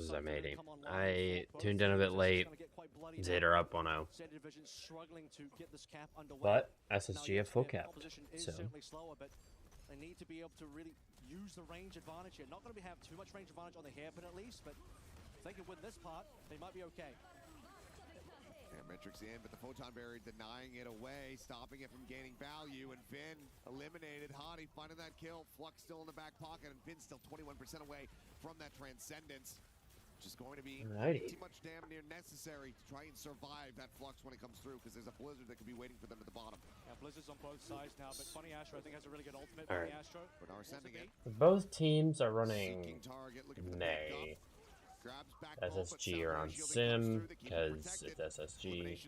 as I made him. I tuned in a bit late. Zeta up 1-0. But SSG have full capped, so they need to be able to really use the range advantage here. Not going to have too much range advantage on the hairpin at least, but if they can win this part, they might be okay. Yeah, Metrics in, but the Photon Barrier denying it away, stopping it from gaining value, and Finn eliminated. Hottie finding that kill. Flux still in the back pocket, and Finn still 21% away from that Transcendence. Which is going to be too much damn near necessary to try and survive that Flux when it comes through, because there's a Blizzard that could be waiting for them at the bottom. Yeah, Blizzard's on both sides now, but Funny Astro I think has a really good ultimate. Funny Astro. Bernard sending it. Both teams are running May. SSG are on Sim because it's SSG.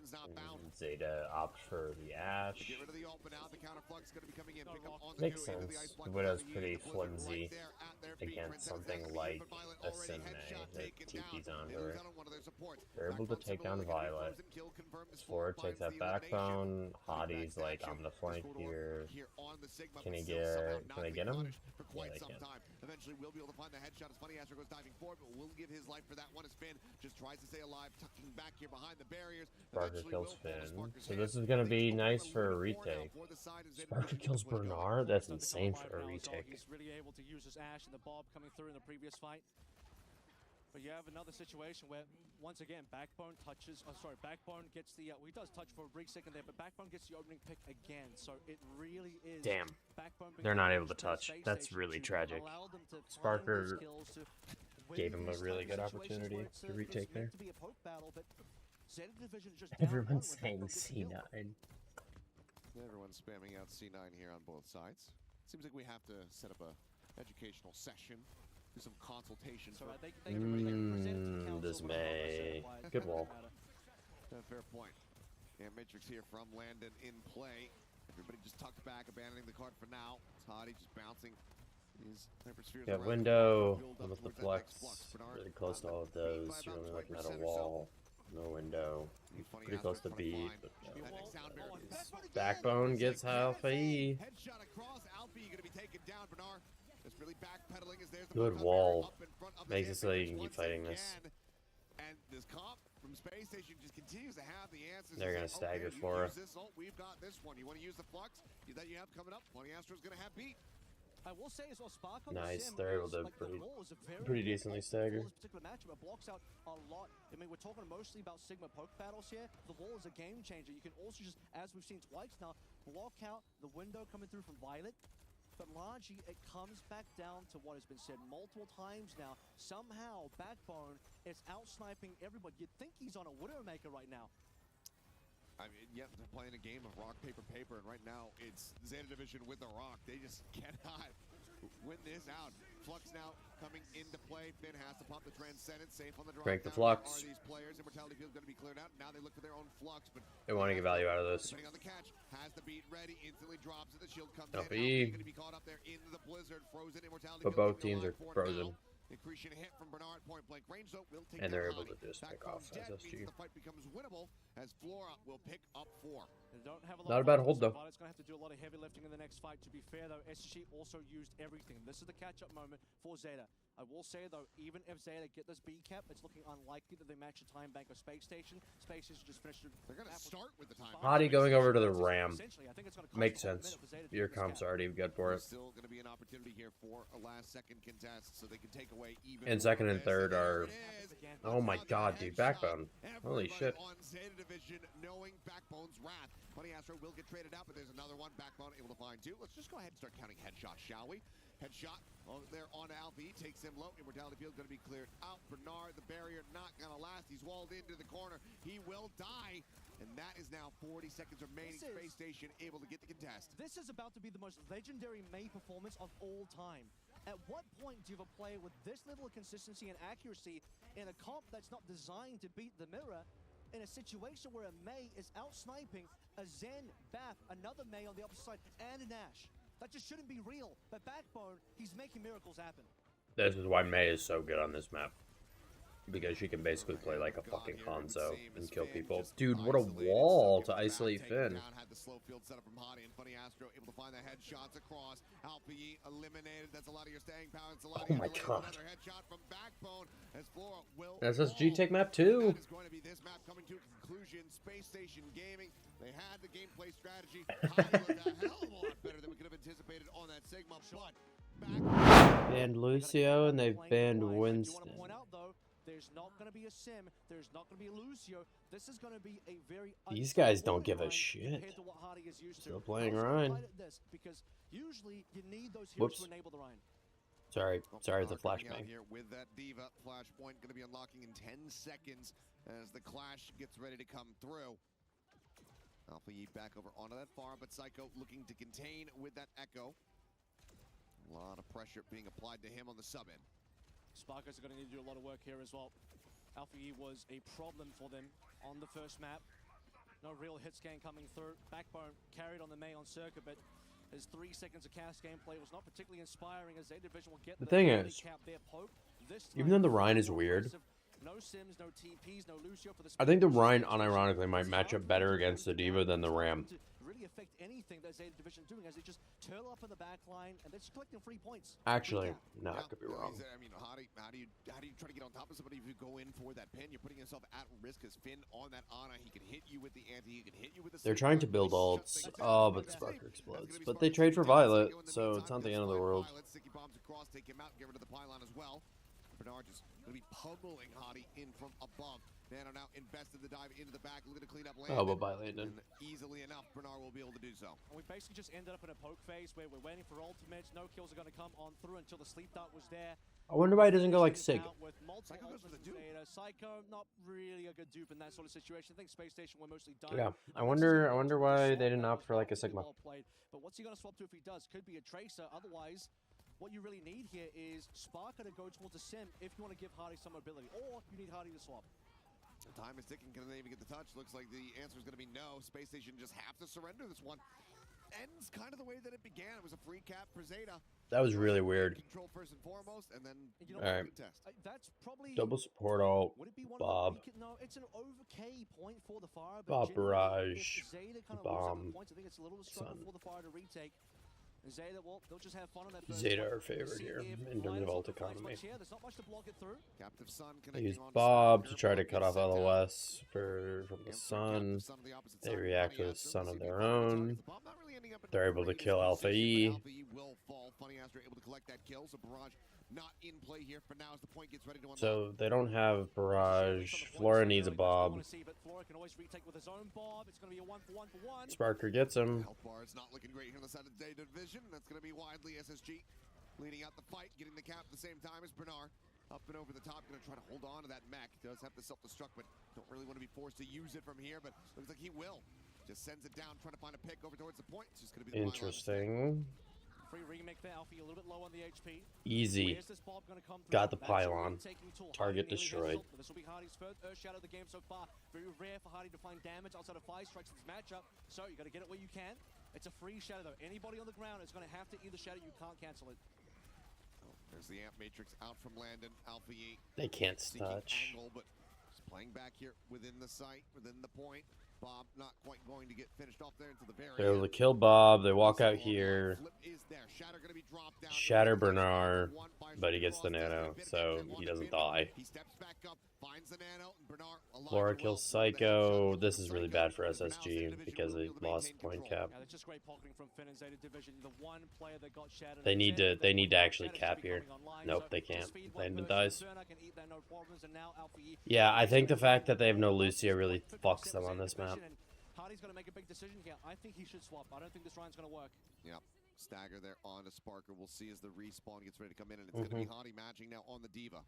Zeta opt for the Ash. Makes sense. The Widow's pretty flimsy against something like a Sim that TP's on her. They're able to take down Violet. Spore takes that backbone. Hottie's like, I'm the flank here. Can I get him? Yeah, they can. Eventually we'll be able to find the headshot as Funny Astro goes diving forward, but we'll give his life for that one as Finn just tries to stay alive, tucking back here behind the barriers. Sparker kills Finn. So this is going to be nice for a retake. Sparker kills Bernard? That's insane for a retake. He's really able to use his Ash and the Bob coming through in the previous fight. But you have another situation where, once again, Backbone touches, Backbone gets the, he does touch for a brief second there, but Backbone gets the opening pick again. So it really is. Damn. They're not able to touch. That's really tragic. Sparker gave him a really good opportunity to retake there. Everyone's saying C9. Everyone's spamming out C9 here on both sides. Seems like we have to set up a educational session. Do some consultation. So this May. Good wall. Fair point. Yeah, Matrix here from Landon in play. Everybody just tucked back, abandoning the card for now. Toddy just bouncing. Yeah, window with the flex. Really close to all of those. You're only looking at a wall. No window. Pretty close to B. But Backbone gets Alpha E. Good wall. Makes it so you can keep fighting this. And this comp from Space Station just continues to have the answers. They're gonna stagger for it. We've got this one. You want to use the Flux that you have coming up? Funny Astro's gonna have beat. I will say as well, Spark on nice, the they're able to pretty decently stagger. This particular matchup, it blocks out a lot. I mean, we're talking mostly about Sigma poke battles here. The wall is a game changer. You can also just, as we've seen twice now, block out the window coming through from Violet. But largely, it comes back down to what has been said multiple times now. Somehow, Backbone is out-sniping everybody. You'd think he's on a Widowmaker right now. I mean, yeah, they're playing a game of rock, paper, paper, and right now it's Zeta Division with the rock. They just cannot win this out. Flux now coming into play. Finn has to pop the Transcendence, safe on the drive. Break the Flux. These players, Immortality Field going to be cleared out. Now they look for their own Flux, but they want to get value out of this. On the catch, has the beat ready, instantly drops it. The shield comes in. Going to be caught up there into the Blizzard, frozen. Immortality but both teams are frozen. Increasing hit from Bernard, point blank range, though, will take and they're able to just pick off SSG. The fight becomes winnable as Flora will pick up 4. Not a bad hold though. It's going to have to do a lot of heavy lifting in the next fight. To be fair though, SSG also used everything. This is the catch-up moment for Zeta. I will say though, even if Zeta get this B cap, it's looking unlikely that they match a time bank of Space Station. Space Station just finished. They're going to start with the time. Hottie going over to the Ram. Makes sense. Your comp's already good for it. Still going to be an opportunity here for a last-second contest, so they can take away even. And second and third are. Oh my God, dude, Backbone. Holy shit. On Zeta Division, knowing Backbone's wrath. Funny Astro will get traded out, but there's another one. Backbone able to find 2. Let's just go ahead and start counting headshots, shall we? Headshot there on Alvi, takes him low. Immortality Field going to be cleared out. Bernard, the barrier, not going to last. He's walled into the corner. He will die. And that is now 40 seconds remaining. Space Station able to get the contest. This is about to be the most legendary May performance of all time. At what point do you have a player with this little consistency and accuracy in a comp that's not designed to beat the mirror, in a situation where a May is out-sniping a Zen, Bath, another May on the opposite side, and an Ash? That just shouldn't be real. But Backbone, he's making miracles happen. This is why May is so good on this map. Because she can basically play like a fucking Hanzo and kill people. Dude, what a wall to isolate Finn. Had the slow field set up from Hottie, and Funny Astro able to find the headshots across. Alpha E eliminated. That's a lot of your staying power. It's a lot of Oh my god. Another headshot from Backbone as Flora will SSG fall. take map 2. That is going to be this map coming to a conclusion. Space Station Gaming. They had the gameplay strategy. Hottie looked a hell of a lot better than we could have anticipated on that Sigma, but Banned Lucio and they've banned Winston. There's not going to be a Sim. There's not going to be a Lucio. This is going to be a very These guys don't give a shit. Still playing Ryan. Because usually you need those heroes Whoops. to enable the Ryan. Sorry, it's a flashbang. Here with that Diva flashpoint going to be unlocking in 10 seconds as the clash gets ready to come through. Alpha Yeet back over onto that farm, but Psycho looking to contain with that Echo. A lot of pressure being applied to him on the sub end. Sparkers are going to need to do a lot of work here as well. Alpha E was a problem for them on the first map. No real hit scan coming through. Backbone carried on the May on circuit, but his 3 seconds of cast gameplay was not particularly inspiring as Zeta Division will get the thing is, cap their poke. even though the Rhine is weird, no Sims, no TPs, no Lucio for the I think the Rhine unironically might match up better against the Diva than the Ram. Really affect anything that Zeta Division doing as they just turn up in the back line and they're just collecting 3 points. Actually, no, I could be wrong. I mean, how do you try to get on top of somebody if you go in for that pin? You're putting yourself at risk as Finn on that Ana. He can hit you with the anti. He can hit you with the. They're trying to build ults. Oh, but the Sparker explodes. But they trade for Violet, so it's not the end of the world. Sticky bombs across, take him out, get rid of the pylon as well. Bernard just going to be pummeling Hottie in from above. Nano now invested the dive into the back, looking to clean up Landon. Oh, but by Landon. And easily enough, Bernard will be able to do so. And we basically just ended up in a poke phase where we're waiting for ultimates. No kills are going to come on through until the sleep dart was there. I wonder why he doesn't go like Sig. Psycho goes for the dupe. Psycho, not really a good dupe in that sort of situation. I think Space Station were mostly done. Yeah, I wonder why they didn't opt for like a Sigma. But what's he going to swap to if he does? Could be a Tracer. Otherwise, what you really need here is Sparker to go towards a Sim if you want to give Hardy some mobility, or you need Hardy to swap. The time is ticking. Can they even get the touch? Looks like the answer is going to be no. Space Station just have to surrender this one. Ends kind of the way that it began. It was a free cap for Zeta. That was really weird. Control first and foremost, and then you know, all right. test. That's probably Double support alt. would it be one Bob. Of the, no, it's an okay point for the Fire. Bob Barrage. Zeta kind of Bomb. points. I think it's a little struggle Sun. for the Fire to retake. Zeta, well, they'll just have fun on that first Zeta point. are favored here in terms of ult economy. There's not much to block it through. Captive Sun They use connecting on Bob to Sparker. try to Bob cut gets off sent out. LOS from the Sun. Captive Sun on the opposite They side. react Funny with Astro, Sun of see if their he finds the own. targets. The bomb not really ending up in They're the able to greatest kill Alpha position, E. but Alpha E will fall. Funny Astro able to collect that kill, so Barrage not in play here for now as the point gets ready to unlock. So they don't have Barrage. Flora needs a Bob. Flora can always retake with his own Bob. It's going to be a 1-for-1-for-1. Sparker gets him. Health bar is not looking great here on the side of the Zeta Division. That's going to be widely SSG leading out the fight, getting the cap at the same time as Bernard. Up and over the top, going to try to hold on to that mech. Does have the self-destruct, but don't really want to be forced to use it from here, but looks like he will. Just sends it down, trying to find a pick over towards the point. It's just going to be the Interesting. Free remake there. Alfie a little bit low on the HP. Easy. Where's this Bob gonna come through? Got the That's a pylon. taking tool. Target Hardy nearly destroyed. gets ult. This will be Hardy's first Earth Shadow of the game so far. Very rare for Hardy to find damage outside of 5 strikes in this matchup. So you got to get it where you can. It's a free shadow though. Anybody on the ground is going to have to either shadow. You can't cancel it. Oh, there's the Amp Matrix out from Landon. Alpha E They can't seeking touch. angle, but just playing back here within the site, within the point. Bob not quite going to get finished off there until the very They're able end. to kill Bob. They walk out here. Flip is there. Shatter gonna be dropped down. Shatter Bernard, but he gets the nano, so he doesn't die. He steps back up, finds the nano, and Bernard alive Flora and well. kills Psycho. This is really bad for SSG because they lost point cap. Yeah, that's just great pocketing from Finn and Zeta Division. The one player that got shattered. They need Zeta, to- they need to got actually shattered, cap should be here. coming online, Nope, so they just can't. feed one Landon person, dies. Burner can eat that, no problems, and now Alpha E Yeah, I think the fact that they have no Lucio really fucks them on this map. Hardy's going to make a big decision here. I think he should swap. I don't think this Ryan's going to work. Yep. Stagger there on to Sparker. We'll see as the respawn gets ready to come in, and it's going to be Hottie matching now on the Diva.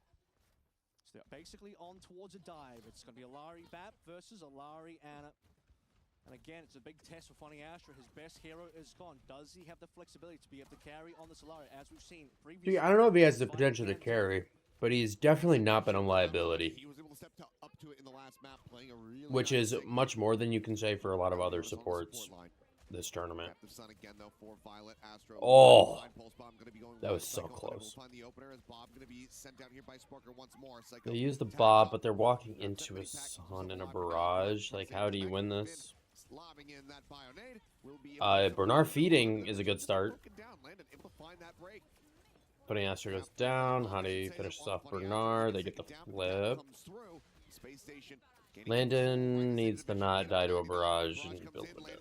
So they're basically on towards a dive. It's going to be Alari Bap versus Alari Anna. And again, it's a big test for Funny Astra. His best hero is gone. Does he have the flexibility to be able to carry on this Alari? As we've seen previously. Dude, I don't know if he has the potential to carry, but he's definitely not been a liability, He was able to step up to it in the last map, playing a really which nice is thing. much more than you can say for a lot of other He was on the support supports. line. this tournament. At the sun again, though, for Violet. Astro. Oh, Pulse bomb gonna be going that right. was so Psycho close. will find the opener as Bob gonna be sent down here by Sparker once more. Psycho They use the tags bob, up. but they're walking Not into that a many packages sun and a alive for now, but barrage. from Like, Zeta how do you back win in, this? lobbing in that Bionade will be able to Bernard survive. feeding is a good start. Broken down. Landon able to find that break. Funny Astro goes down. Hottie finishes off Bernard. They get the flip. Space station. Landon needs to not die to a barrage and build a bit.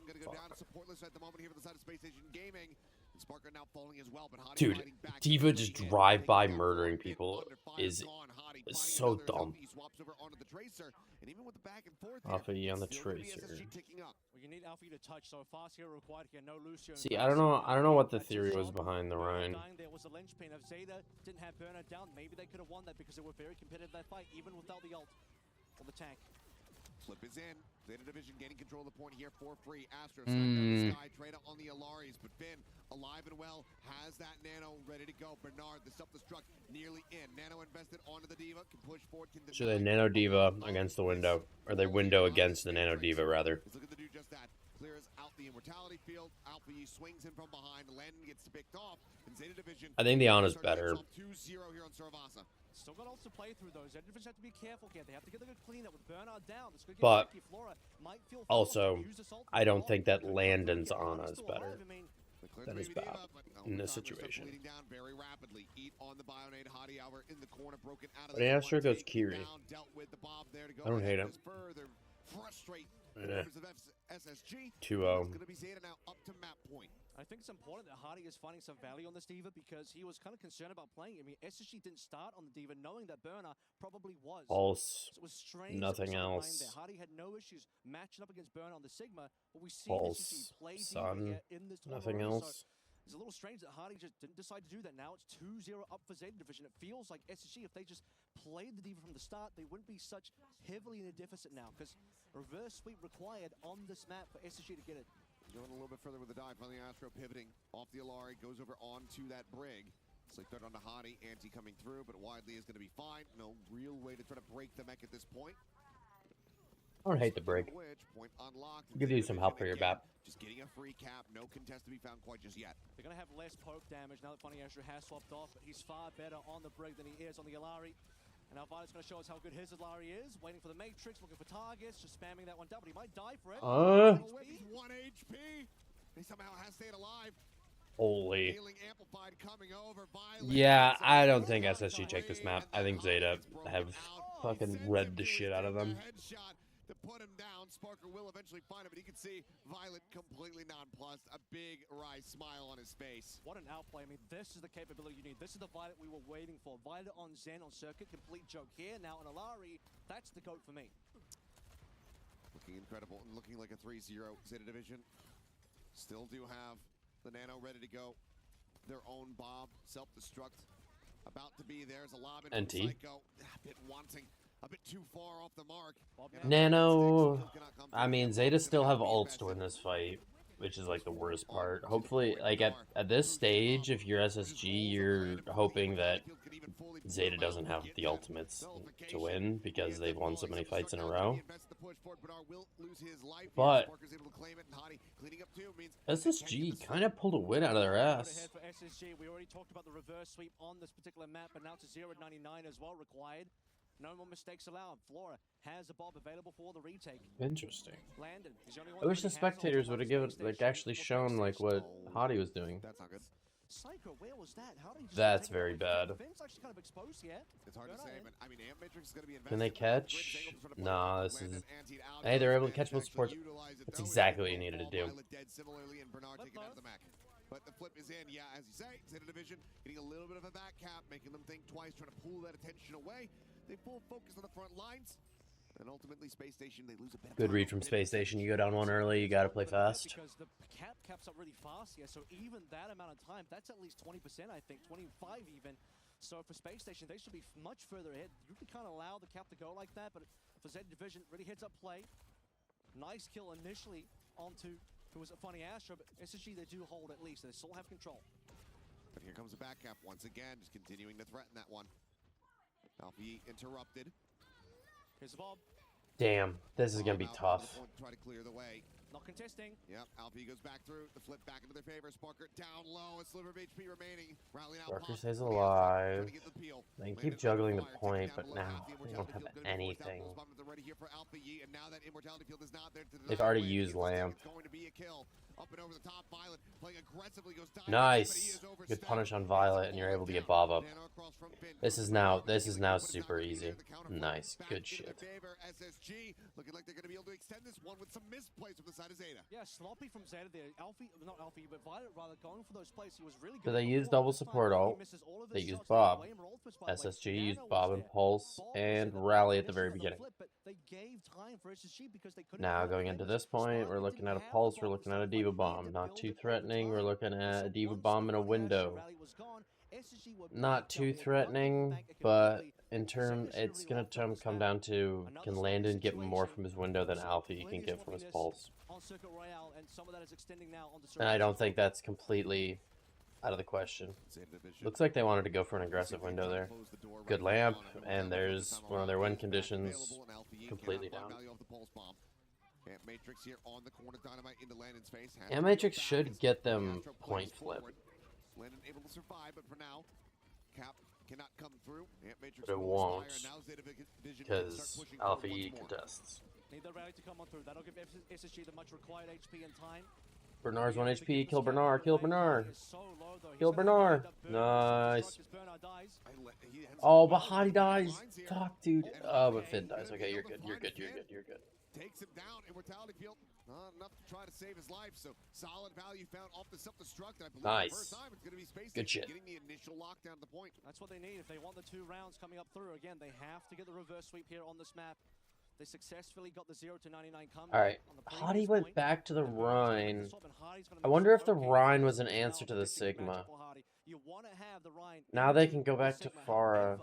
Dude, Diva just drive-by murdering people is so dumb. Alpha E on the Tracer. See, I don't know what the theory was behind the Rhine. There was a linchpin of Zeta, didn't have Burner down. Maybe they could have won that because they were very competitive that fight, even without the ult or the tank. Flip is in. Zeta Division gaining control of the point here for free. Astro the Sky Trader on the Alaris, but Finn alive and well has that Nano ready to go. Bernard, the self-destruct nearly in. Nano invested onto the Diva, can push forward. Can So they Nano Diva against the window, or they window against the Nano Diva rather. He's looking to do just that. Clears out the immortality field. Alpha E swings in from behind. Landon gets picked off. And Zeta Division. I think the Ana's better. 2-0 here on Saravasa. Still got ults to play through those. Zeta Division have to be careful here. They have to get the good clean up with Bernard down. But also, I don't think that Landon's Ana is better. That is bad in this situation. But Astro goes Kiri. I don't hate him. Yeah. 2-0. I think it's important that Hardy is finding some value on this Diva because he was kind of concerned about playing. I mean, SSG didn't start on the Diva knowing that Burner probably was. Pulse. So it was strange. Nothing else. Hardy had no issues matching up against Burner on the Sigma, but we see Pulse. SSG play Sun. Diva in this Nothing tournament. else. So it's a little strange that Hardy just didn't decide to do that. Now it's 2-0 up for Zeta Division. It feels like SSG, if they just played the Diva from the start, they wouldn't be such heavily in a deficit now because reverse sweep required on this map for SSG to get it. Going a little bit further with the dive. Finally, Astro pivoting off the Alari, goes over onto that brig. Slick threat onto Hottie. Anti coming through, but Widely is going to be fine. No real way to try to break the mech at this point. I don't hate the break. Point unlocked. Give you some help for your BAP. Just getting a free cap. No contest to be found quite just yet. They're going to have less poke damage now that Funny Astro has swapped off, but he's far better on the brig than he is on the Alari. And now Violet's going to show us how good his Alari is. Waiting for the Matrix, looking for targets, just spamming that one down, but he might die for it. 1 HP. He somehow has stayed alive. Holy. Healing amplified coming over. Violet. Yeah, I don't think SSG take this map. I think Zeta have fucking read the shit out of them. To put him down, Sparker will eventually find him, but he can see Violet completely nonplussed, a big wry smile on his face. What an outplay. I mean, this is the capability you need. This is the Violet we were waiting for. Violet on Zen on circuit, complete joke here. Now on Alari, that's the GOAT for me. Looking incredible and looking like a 3-0 Zeta Division. Still do have the Nano ready to go. Their own Bob, self-destruct, about to be there. There's a lob in NT. Psycho, a bit wanting. A bit too far off the mark. Nano, I mean, Zeta still have ults to win this fight, which is like the worst part. Hopefully, like at this stage, if you're SSG, you're hoping that Zeta doesn't have the ultimates to win because they've won so many fights in a row. But SSG kind of pulled a win out of their ass. We already talked about the reverse sweep on this particular map, but now to 0-99 as well required. No more mistakes allowed. Flora has a Bob available for the retake. Interesting. Landon, I wish the spectators would have given, like, actually shown like what Hottie was doing. That's not good. Psycho, where was that? How did he just That's take very it bad. Finn's actually kind of exposed yet. It's hard to say, but I mean, Amp Matrix is going to be invested. Can they catch? Nah, this is. Hey, they're able to catch both supports. That's exactly what you needed to do. Similarly, and Bernard taken out of the mech. But the flip is in, yeah, as you say, Zeta Division getting a little bit of a back cap, making them think twice, trying to pull that attention away. They full focus on the front lines, and ultimately Space Station, they lose a bit. Good read from Space Station. You go down one early, you gotta play fast. Because the cap caps up really fast here, so even that amount of time, that's at least 20%, I think, 25 even. So for Space Station, they should be much further ahead. You can kind of allow the cap to go like that, but for Zeta Division, really heads up play. Nice kill initially onto, who was a Funny Astro, but SSG, they do hold at least. They still have control. But here comes the back cap once again, just continuing to threaten that one. Alfie interrupted. Here's the Bob. Damn, this is gonna be tough. Try to clear the way. Not contesting. Yep, Alfie goes back through, the flip back into their favor. Sparker down low, a sliver of HP remaining. Rally now. Sparker stays alive. They can keep juggling the point, but now they don't have anything. They've already used Lamp. Up and over the top, Violet playing aggressively, goes nice. Good punish on Violet, and you're able to get Bob up. This is now super easy. Nice, good shit. SSG looking like they're going to be able to extend this one with some misplays from the side of Zeta. Yeah, sloppy from Zeta there. Not Alfie, but Violet rather going for those plays. He was really good. So they used double support ult. They used Bob. SSG used Bob and Pulse and Rally at the very beginning. Now going into this point, we're looking at a Pulse, we're looking at a D.Va Bomb. Not too threatening, we're looking at a D.Va Bomb in a window. Not too threatening, but in turn, it's going to come down to, can Landon get more from his window than Alfie can get from his Pulse? And I don't think that's completely out of the question. Looks like they wanted to go for an aggressive window there. Good lamp, and there's one of their win conditions completely down. Matrix here on the corner, dynamite into Landon's face. And Matrix should get them point flip. Landon able to survive, but for now, Cap cannot come through. But it won't, because Alfie contests. Need the rally to come on through. That'll give SSG the much required HP and time. Bernard's 1 HP. Kill Bernard. Kill Bernard. Kill Bernard. Nice. Oh, Bahati dies. Fuck, dude. Oh, but Finn dies. Okay, you're good. You're good. You're good. You're good. Takes him down. Immortality field. Not enough to try to save his life. So solid value found off the self-destruct. I believe nice. The first time it's going to be space good shit. Getting the initial lockdown to the point. That's what they need if they want the 2 rounds coming up through. Again, they have to get the reverse sweep here on this map. They successfully got the 0 to 99 comeback. All right, Hottie went back to the Rhine. I wonder if the Rhine was an answer to the Sigma. Now they can go back to Pharah.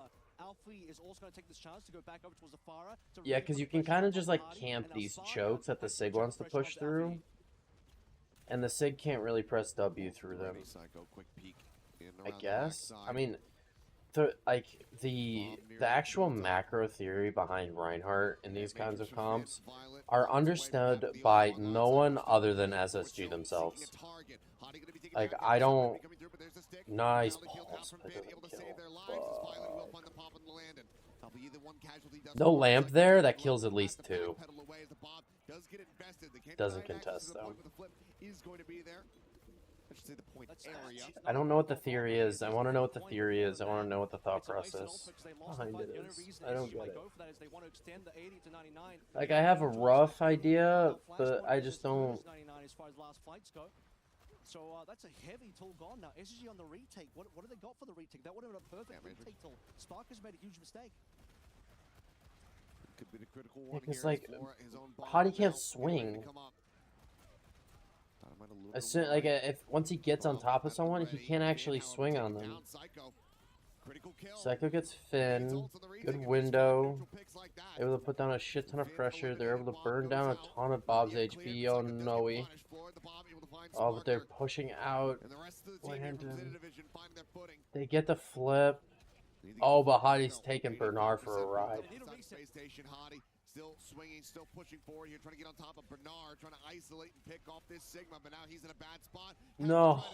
Yeah, because you can kind of just like camp these chokes that the Sig wants to push through. And the Sig can't really press W through them. I guess. I mean, the actual macro theory behind Reinhardt in these kinds of comps are understood by no one other than SSG themselves. Like, I don't... Nice pulse, but doesn't kill. No lamp there? That kills at least 2. Doesn't contest, though. I don't know what the theory is. I want to know what the theory is. I want to know what the thought process behind it is. I don't get it. Like, I have a rough idea, but I just don't... So that's a heavy tool gone now. SSG on the retake. What do they got for the retake? That would have been a perfect retake tool. Sparker's made a huge mistake. Could be the critical one it's like, Hottie can't swing. As soon, like, once he gets on top of someone, he can't actually swing on them. Psycho gets Finn. Good window. Able to put down a shit ton of pressure. They're able to burn down a ton of Bob's HP. Oh no. Oh, but they're pushing out. Landon. They get the flip. Oh, but Hottie's taking Bernard for a ride. Still swinging, still pushing forward here, trying to get on top of Bernard, trying to isolate and pick off this Sigma, but now he's in a bad spot. No.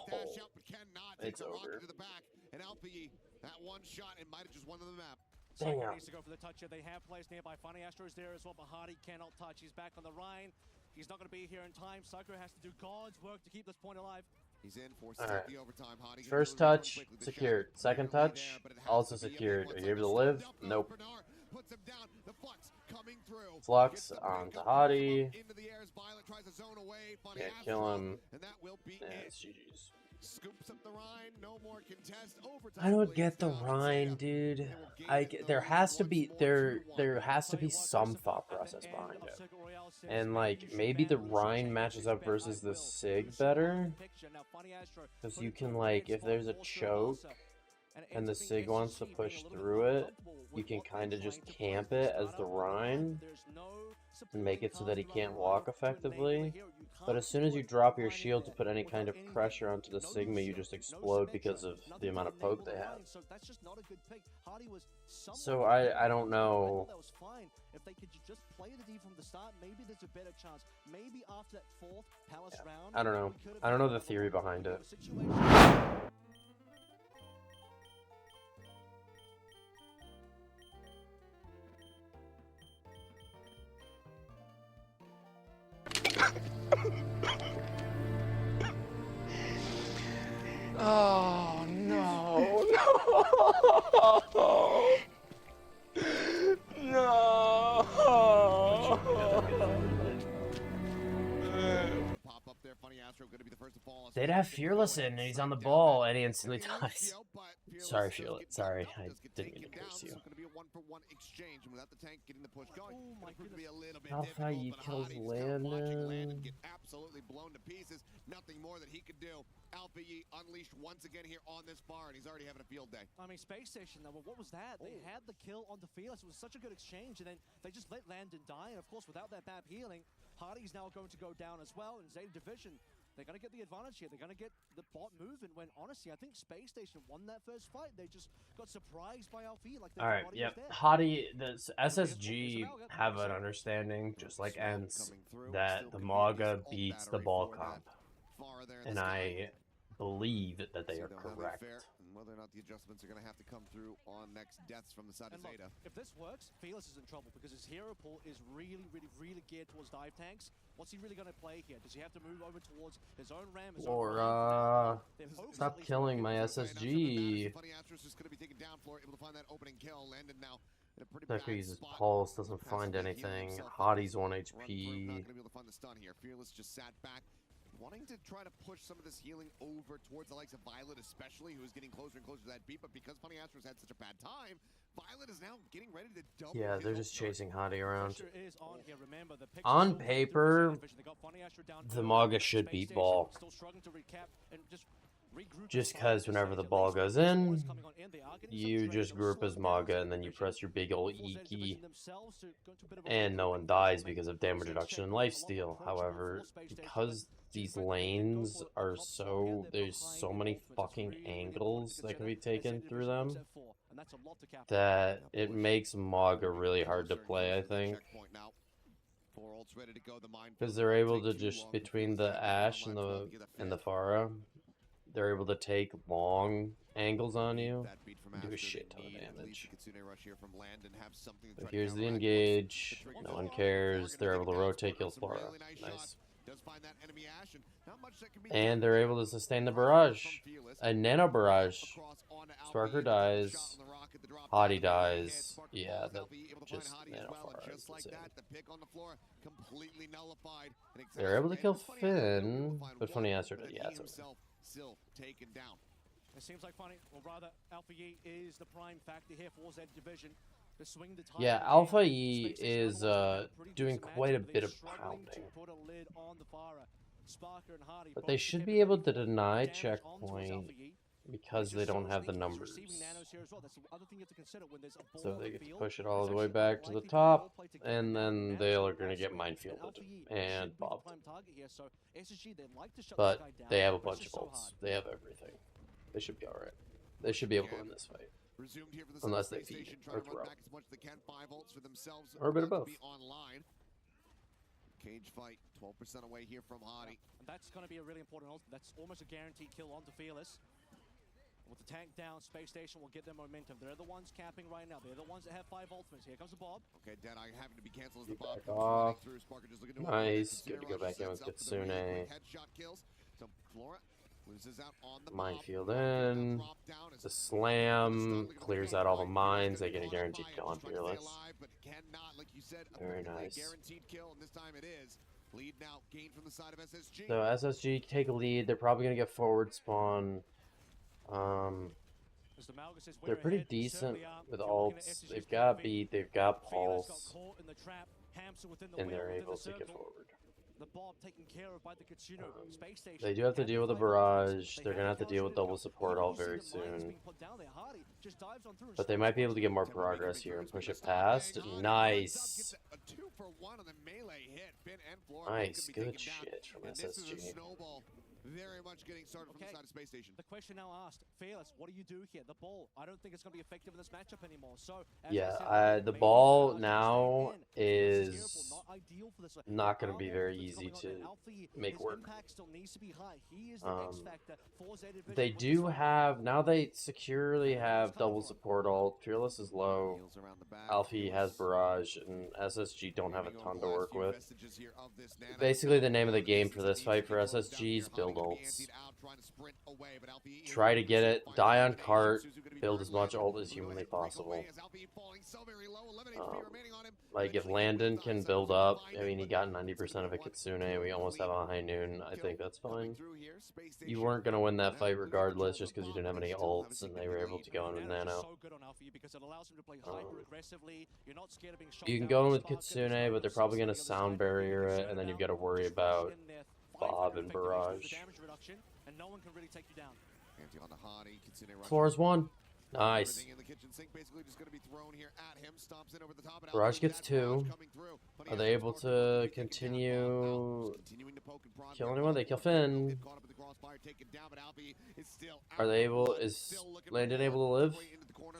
It's over. To the back. And Alfie, that one shot, it might have just won the map. Damn. Needs to go for the touch here. They have players nearby. Funny Astro is there as well, but Hottie cannot touch. He's back on the Rhine. He's not going to be here in time. Psycho has to do God's work to keep this point alive. He's in for the overtime. Hottie first touch, secured. Second touch, also secured. Are you able to live? Nope. Flux onto Hottie. Can't kill him. Yeah, it's GG's. I don't get the Rhine, dude. There has to be some thought process behind it. And like maybe the Rhine matches up versus the Sig better. Because you can like if there's a choke and the Sig wants to push through it, you can kind of just camp it as the Rhine and make it so that he can't walk effectively. But as soon as you drop your shield to put any kind of pressure onto the Sigma, you just explode because of the amount of poke they have. So I don't know if they could just play the D from the start, maybe there's a better chance. Maybe after that fourth Palace round, I don't know. we could have I don't know been the theory behind it. situation. Oh no, no, no. Pop up there, funny Astro gonna be the first to fall. They'd have Fearless in, and he's on the ball, and he instantly dies. Sorry, Fearless. Sorry, I didn't mean to curse you. It's gonna be a one-for-one exchange, and without the tank getting the push going, Oh my it's going to be a little bit Alpha, difficult, you but kills Hadi's now watching Landon. get absolutely blown to pieces. Nothing more that he could do. Alpha Yi unleashed once again here on this bar, and he's already having a field day. I mean, Space Station, though, what was that? They had the kill on the Fearless. It was such a good exchange, and then they just let Landon die. And of course, without that bad healing, Hardy's now going to go down as well. And Zeta Division, they're going to get the advantage here. They're going to get the bot moving when, honestly, I think Space Station won that first fight. They just got surprised by Alfie. Like, All right, yep. Hottie, the SSG have an understanding, just like Ents, that the Maga beats the ball comp. And I believe that they are correct. And whether or not the adjustments are going to have to come through on next deaths from the side of Look, Zeta. if this works, Fearless is in trouble because his hero pool is really geared towards dive tanks. What's he really going to play here? Does he have to move over towards his own ram? Or, stop killing my SSG. Funny Astros is going to be taken down for able to find that opening kill. Landon now in a pretty That bad uses spot. pulse, doesn't find anything. Hottie's 1 Not HP. going to be able to find the stun here. Fearless just sat back, wanting to try to push some of this healing over towards the likes of Violet, especially, who is getting closer and closer to that beat. But because Funny Astros had such a bad time, Violet is now getting ready to double. Yeah, they're just chasing Hottie around. Remember, the On paper, They got Funny Astro down the early. Maga should Space beat Station ball. still struggling to recap and just regroup Just as well. because whenever the ball goes Always in, coming on they are getting some you trade. just They'll group slow as down Maga, Zeta and then you Division. press your big ol' Force Zeta Iki, Division themselves to go into a bit of a and no one regrouping dies phase. because of damage reduction and lifesteal. However, because these lanes are so, there's so many fucking angles that can be taken through them, that it makes Maga really hard to play, I think. Because they're able to just, between the Ashe and the Pharah, they're able to take long angles on you, do a shit ton of damage. But here's the engage, no one cares, they're able to rotate, kill Pharah, nice. And they're able to sustain the barrage, a nano barrage. Sparker dies, Hottie dies, yeah, that just nano Pharah is insane. They're able to kill Finn, but Funny Astro did, yeah, it's okay. Still taken down. It seems like Funny, or rather, Alpha Yi is the prime factor here for Zeta Division. To swing the tide Yeah, of the Alpha game. Yi Space Station is otherwise pretty doing decent quite a matchup, but bit they're of struggling to pounding. put a lid on the Farah. Sparker and Hardy But both they should be capable able of to putting deny damage onto his checkpoint Alpha Yi. because It they just don't shows have the he's numbers. receiving nanos here as well. That's the other thing you have to consider when there's a ball So on they the get to field. push it all It's the way actually back to the likely to top, well play to get and the then nano they are ball going to get swing. minefielded Alpha Yi and should be the bobbed. prime target here, so SSG, they like to shut But this guy down, they have a but it's bunch of just so ults. hard. They have everything. They should be alright. They should be able to win this fight. Resumed here for the Unless Space they feed Station, or trying to run throw. back as much as they can. 5 ults for themselves. Or a bit of about to both. Be online. Cage fight, 12% away here from Hottie. And that's going to be a really important ult. That's almost a guaranteed kill onto Fearless. With the tank down, Space Station will get their momentum. They're the ones capping right now. They're the ones that have 5 ultimates. Here comes the Bob. Okay, Deadeye having to be canceled as the Back bomb comes off. running through. Sparker just looking to avoid it. Nice. Good to go back in with Kitsune. Headshot kills. So Flora loses out on the Minefield bomb. in. Drop down as The slam clears out all the mines. They get a guaranteed kill on Fearless. But cannot, like you said, Very effectively nice. guaranteed kill, and this time it is. Lead now gained from the side of SSG. So SSG take a lead. They're probably going to get forward spawn. As the Malgus says, They're we're pretty ahead. They decent certainly are. with If you're looking at ults. SSG's They've point got of view, beat, they've got Fearless got pulse, caught in the trap. Hamster within the and wheel, they're within able the to get circle. forward. The Bob taken care of by the Kitsune. Space Station. They do have to Can deal with the 5 ultimates. barrage. They They're going to have to the deal with Costream double kill. support Even all you see very the mines soon. being put down there. Hardy just dives on through and But they starts might be able to get more Tempo making progress big here and throws, push but it the stun past. bang on, Nice. gets a 2-for-1 on the melee hit. Finn and Flora Nice. both gonna be Good taken down. shit from And this is a SSG. snowball very much getting started from the side of Space Station. The question now asked, Fearless, what do you do here? The ball, I don't think it's going to be effective in this matchup anymore. So, Yeah, the ball now is not going to be very easy to make work. They do have, now they securely have double support ult. Fearless is low. Alfie has Barrage, and SSG don't have a ton to work with. Basically, the name of the game for this fight for SSG's build ults. Try to get it, die on cart, build as much ult as humanly possible. Like, if Landon can build up, I mean, he got 90% of a Kitsune, we almost have a high noon, I think that's fine. You weren't going to win that fight regardless, just because you didn't have any ults, and they were able to go in with Nano. You can go in with Kitsune, but they're probably going to sound barrier it, and then you've got to worry about Bob and Barrage. Floor's one. Nice. Barrage gets 2. Are they able to continue kill anyone? They kill Finn. Are they able? Is Landon able to live?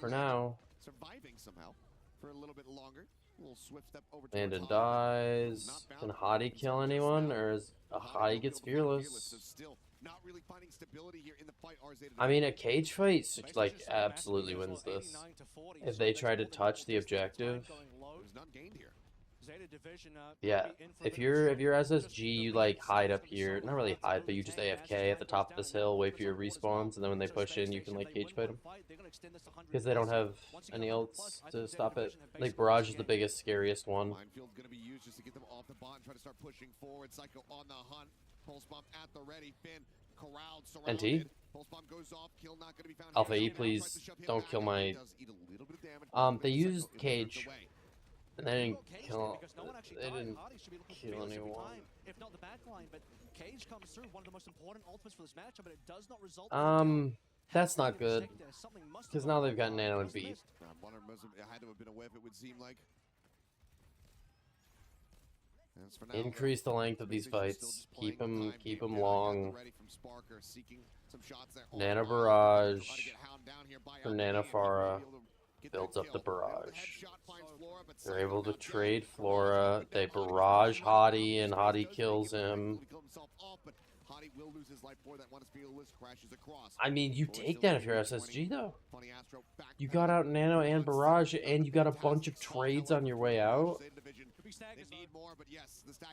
For now. Landon dies. Can Hottie kill anyone? Or is Hottie gets Fearless? I mean, a cage fight, like, absolutely wins this. If they try to touch the objective. Yeah, if you're SSG, you, like, hide up here. Not really hide, but you just AFK at the top of this hill, wait for your respawns, and then when they push in, you can, like, cage fight them. Because they don't have any ults to stop it. Like, Barrage is the biggest, scariest one. NT? Alpha E, please don't kill my... They used Cage. And they didn't kill anyone. That's not good. Because now they've got Nano and B. Increase the length of these fights. Keep them long. Nano Barrage for Nano Pharah builds up the Barrage. They're able to trade Flora. They barrage Hottie, and Hottie kills him. I mean, you take that if you're SSG, though. You got out Nano and Barrage, and you got a bunch of trades on your way out.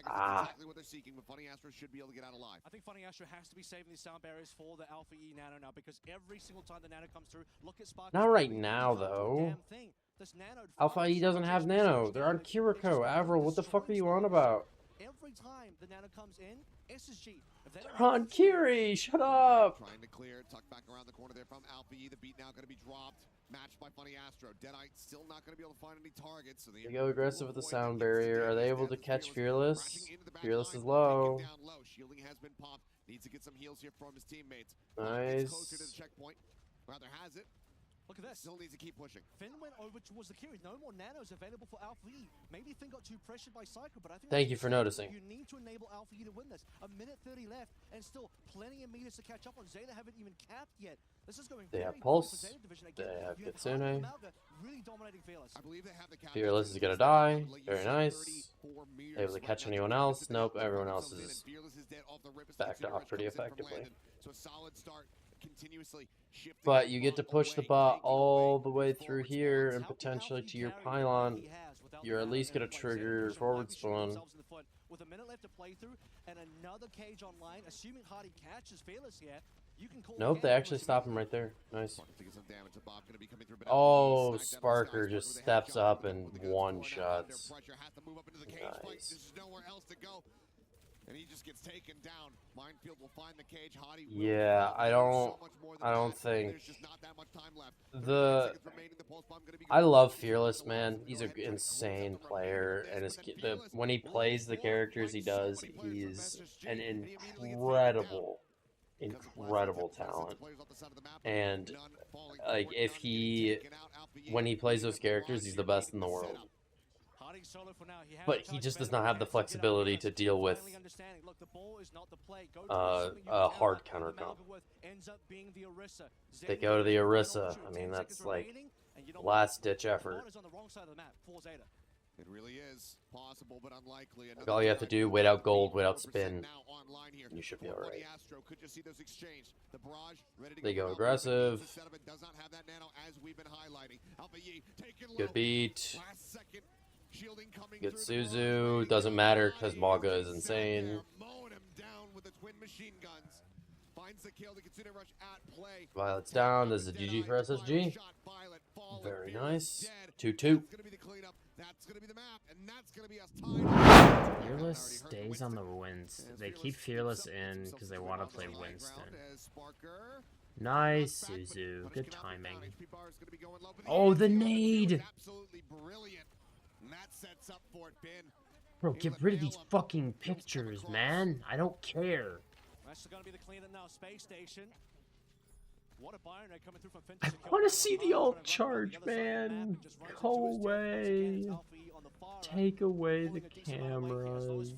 I think Funny Astro has to be saving these sound barriers for the Alpha E Nano now, because every single time the Nano comes through, look at Spark. Not right now, though. Alpha E doesn't have Nano. They're on Kiriko. Avril, what the fuck are you on about? Every time the Nano comes in, SSG. They're on Kiri, shut up! Trying to clear, tuck back around the corner there from Alpha E. The beat now going to be dropped. Matched by Funny Astro. Deadite still not going to be able to find any targets. So they go aggressive with the sound barrier. Are they able to catch Fearless? Fearless is low. Shielding has been popped. Needs to get some heals here from his teammates. Nice. Closer to the checkpoint. Rather has it. Look at this. Still needs to keep pushing. Finn went over towards the Kiri. No more Nanos available for Alpha E. Maybe Finn got too pressured by Psycho, but I think... Thank you for noticing. You need to enable Alpha E to win this. A minute 30 left, and still plenty of meters to catch up on. Zeta haven't even capped yet. This is going they have Pulse. They have Kitsune. Really dominating Fearless. I believe they have the Fearless is gonna die. Very nice. Able to catch anyone else? Nope, everyone else is backed off pretty effectively. So a solid start. But you get to push the bot all the way through here and potentially to your pylon. You're at least going to trigger forward spawn. With a minute left to play through and another cage online, assuming Hardy catches Fearless here, you can call. Nope, they actually stop him right there. Nice. Oh, Sparker just steps up and one-shots. Nice. And he just gets taken down. Minefield will find the cage. Hottie yeah, I don't think I love Fearless, man. He's an insane player, and when he plays the characters he does, he's an incredible talent. And like when he plays those characters, he's the best in the world. Hardy solo for now. But he just does not have the flexibility to deal with a hard counter comp. They go to the Orisa. I mean, that's like last-ditch effort. It really is possible, but unlikely. Like all you have to do, wait out gold, wait out spin. You should be alright. They go aggressive. Good beat. Good Suzu. Doesn't matter because Maga is insane. Violet's down. This is a GG for SSG. Very nice. 2-2. Fearless stays on the wins. They keep Fearless in because they want to play Winston. Nice, Suzu. Good timing. Oh, the nade! Bro, get rid of these fucking pictures, man. I don't care. I want to see the ult charge, man. Go away. Take away the cameras.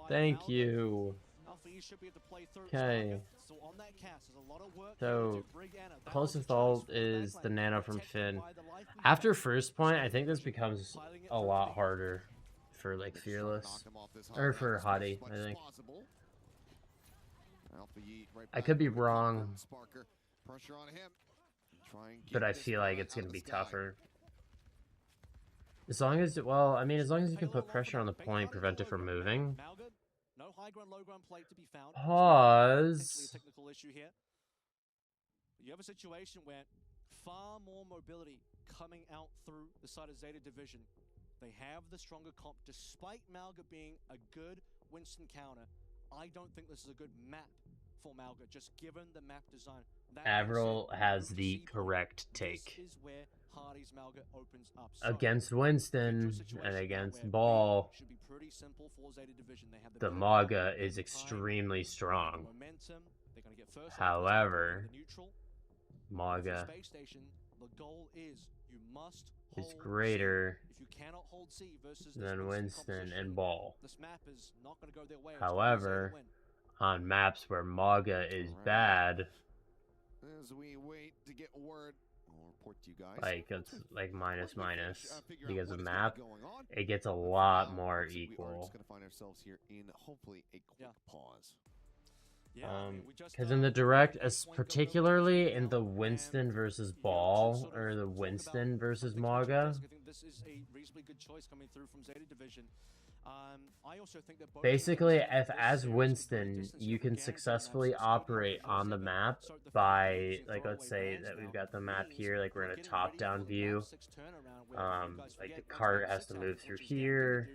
Thank you. Okay. So, closest ult is the nano from Finn. After first point, I think this becomes a lot harder for, like, Fearless. Or for Hottie, I think. I could be wrong, but I feel like it's going to be tougher. As long as, well, I mean, as long as you can put pressure on the point, prevent it from moving. Pause. You have a situation where far more mobility coming out through the side of Zeta division. They have the stronger comp, despite Malga being a good Winston counter. I don't think this is a good map for Malga, just given the map design. Avril has the correct take. This is where Hardy's Malga opens up. Against Winston and against Ball, should be pretty simple for Zeta division. They have the Maga is extremely strong. However, Maga is greater than Winston and Ball. However, on maps where Maga is bad, as we wait to get word, we'll report to you guys. Like it's like minus because of map, it gets a lot more equal. We are just gonna find ourselves here in hopefully a quick pause. Because in the direct, particularly in the Winston versus Ball or the Winston versus Maga, basically, if as Winston you can successfully operate on the map by, like, let's say that we've got the map here, like we're in a top-down view, like the cart has to move through here.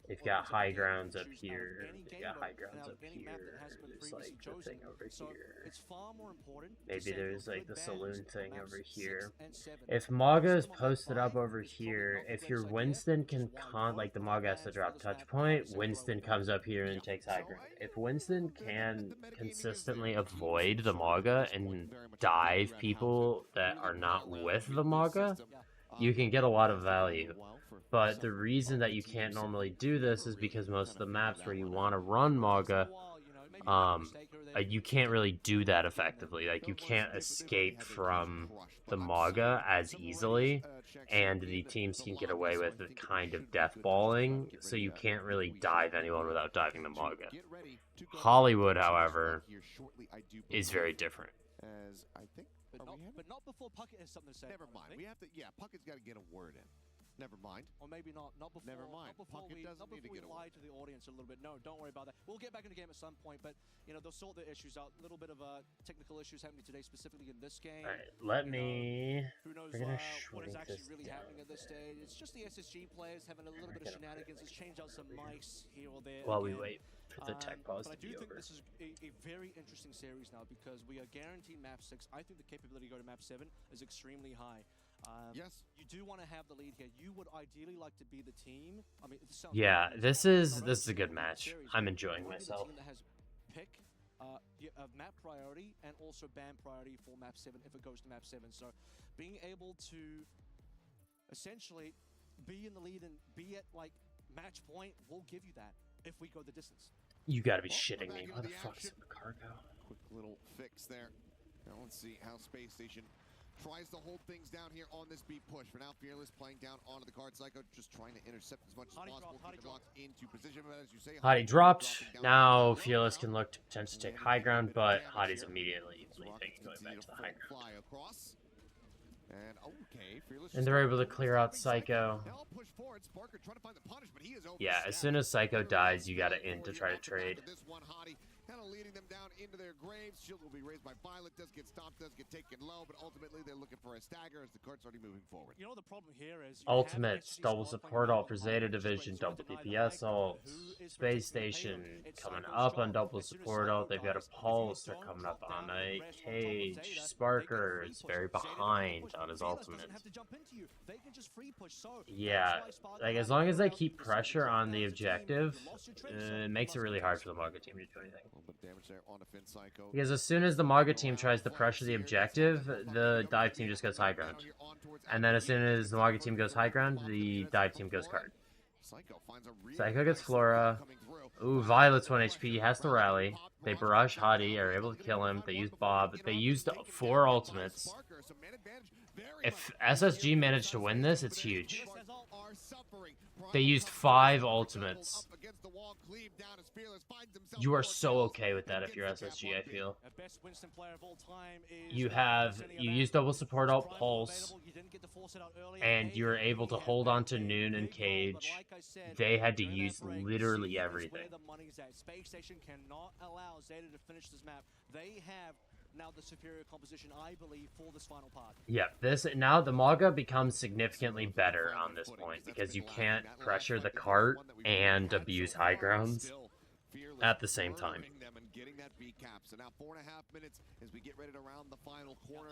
They've got high grounds up here. They got high grounds up here. There's like the thing over here. Maybe there's like the saloon thing over here. If Maga is posted up over here, if your Winston can like the Maga has to drop touch point, Winston comes up here and takes high ground. If Winston can consistently avoid the Maga and dive people that are not with the Maga, you can get a lot of value. But the reason that you can't normally do this is because most of the maps where you want to run Maga, you can't really do that effectively. Like, you can't escape from the Maga as easily, and the teams can get away with the kind of death balling, so you can't really dive anyone without diving the Maga. Hollywood, however, is very different. But not before Puckett has something to say. Never mind. We have to. Yeah, Puckett's got to get a word in. Never mind. Or maybe not. Not before. Never mind. Not before we lie to the audience a little bit. No, don't worry about that. We'll get back in the game at some point, but you know they'll sort the issues out. A little bit of technical issues happening today, specifically in this game. All right, let me. Who knows what is actually really happening at this stage? It's just the SSG players having a little bit of shenanigans. Let's change out some mics here or there. While we wait for the tech pause to be over. But I do think this is a very interesting series now because we are guaranteed map 6. I think the capability to go to map 7 is extremely high. Yes, you do want to have the lead here. You would ideally like to be the team. I mean, yeah, this is a good match. I'm enjoying myself. That has pick of map priority and also ban priority for map 7 if it goes to map 7. So being able to essentially be in the lead and be at like match point, we'll give you that if we go the distance. You gotta be shitting me. Why the fuck is the cargo? Quick little fix there. Now let's see how Space Station tries to hold things down here on this beat push. For now, Fearless playing down onto the card. Psycho just trying to intercept as much as possible. Keep it locked into position. But as you say, Hottie dropped. Now Fearless can look to potentially take high ground, but Hottie's immediately leaving and going back to the high ground. And they're able to clear out Psycho. Yeah, as soon as Psycho dies, you gotta in to try to trade. Kind of leading them down into their graves. Shield will be raised by Violet. Does get stopped, does get taken low, but ultimately they're looking for a stagger as the card's already moving forward. You know the problem here is Ultimates, double support ult for Zeta Division, double DPS ult, Space Station coming up on double support ult. They've got a Pulse, they're coming up on a Cage. Sparker is very behind on his ultimate. Yeah, like as long as they keep pressure on the objective, it makes it really hard for the Maga team to do anything. Because as soon as the Maga team tries to pressure the objective, the dive team just goes high ground. And then as soon as the Maga team goes high ground, the dive team goes card. Psycho gets Flora. Ooh, Violet's 1 HP. He has to rally. They barrage Hottie, are able to kill him. They use Bob. They used 4 ultimates. If SSG managed to win this, it's huge. They used 5 ultimates. You are so okay with that if you're SSG, I feel. You use double support ult Pulse, and you're able to hold on to Noon and Cage. They had to use literally everything. Space Station cannot allow Zeta to finish this map. They have now the superior composition, I believe, for this final part. Yeah, now the Maga becomes significantly better on this point because you can't pressure the cart and abuse high grounds at the same time.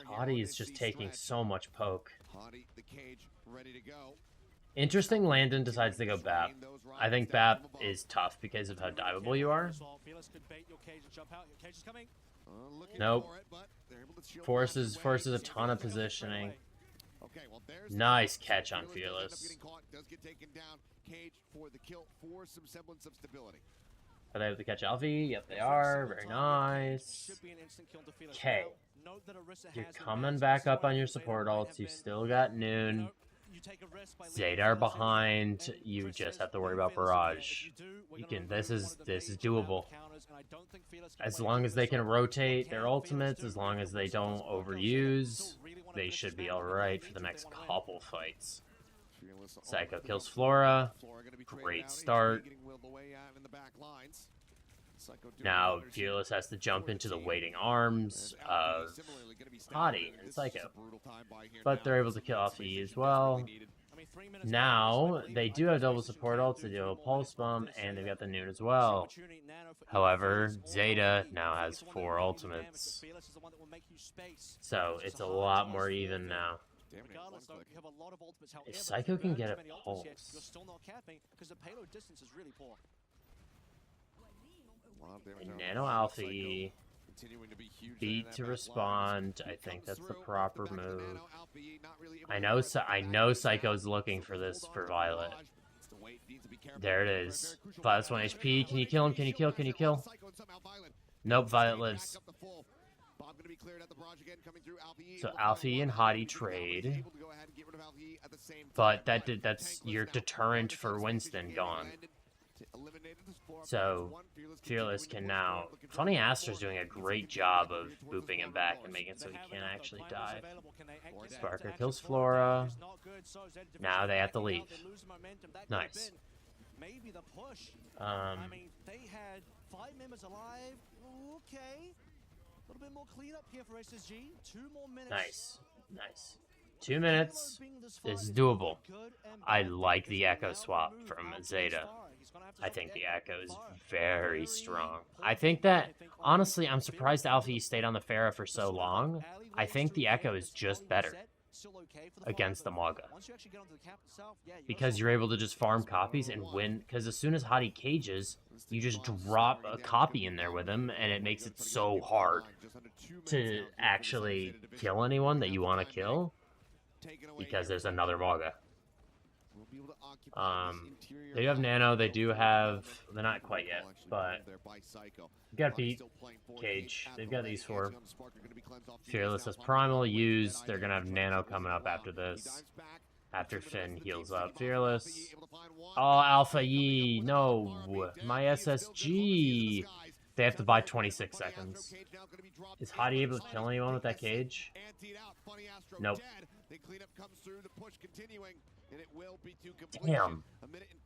Hottie is just taking so much poke. Interesting, Landon decides to go BAP. I think BAP is tough because of how diveable you are. Nope. Forces a ton of positioning. Nice catch on Fearless. Are they able to catch Alfie? Yep, they are. Very nice. Okay. You're coming back up on your support ults. You still got Noon. Zeta are behind. You just have to worry about barrage. You can. This is doable. As long as they can rotate their ultimates, as long as they don't overuse, they should be all right for the next couple fights. Psycho kills Flora. Great start. Now Fearless has to jump into the waiting arms of Hottie and Psycho. But they're able to kill off E as well. Now, they do have double support ults, they do have a Pulse Bomb, and they've got the Noon as well. However, Zeta now has 4 ultimates. So, it's a lot more even now. If Psycho can get a Pulse... And Nano Alfie, beat to respond. I think that's the proper move. I know Psycho's looking for this for Violet. There it is. Violet's 1 HP. Can you kill him? Can you kill? Can you kill? Nope, Violet lives. So Alfie and Hottie trade. But that's your deterrent for Winston gone. So, Fearless can now... Funny Aster's doing a great job of booping him back and making it so he can't actually die. Sparker kills Flora. Now they have to leave. Nice. I mean, they had 5 members alive. Okay. A little bit more cleanup here for SSG. 2 more minutes. Nice. Nice. 2 minutes. This is doable. I like the Echo swap from Zeta. I think the Echo is very strong. I think that, honestly, I'm surprised Alfie stayed on the Pharah for so long. I think the Echo is just better against the Maga. Because you're able to just farm copies and win. Because as soon as Hottie cages, you just drop a copy in there with him, and it makes it so hard to actually kill anyone that you want to kill. Because there's another Maga. They do have Nano. They do have. They're not quite yet, but you got Beat, Cage. They've got these four. Fearless has Primal used. They're gonna have Nano coming up after this. After Finn heals up. Fearless. Oh, Alpha Yi. No. My SSG. They have to buy 26 seconds. Is Hottie able to kill anyone with that cage? Nope. Damn.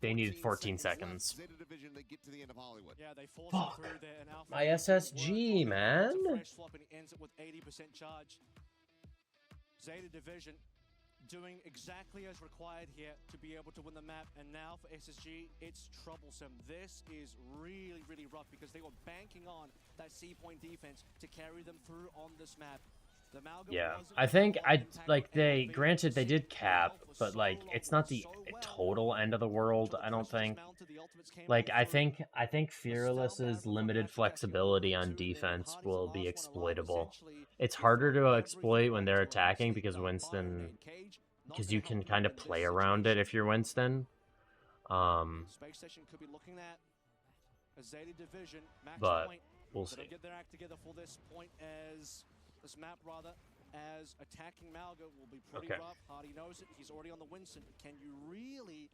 They needed 14 seconds. Fuck. My SSG, man. Zeta division doing exactly as required here to be able to win the map, and now for SSG, it's troublesome. This is really, really rough because they were banking on that C-point defense to carry them through on this map. Yeah, I think granted they did cap, but like it's not the total end of the world. I don't think. Like I think Fearless's limited flexibility on defense will be exploitable. It's harder to exploit when they're attacking because you can kind of play around it if you're Winston. But we'll see. This map, rather, as attacking Malga will be pretty rough. Hardy knows it. He's already on the Winston. But can you really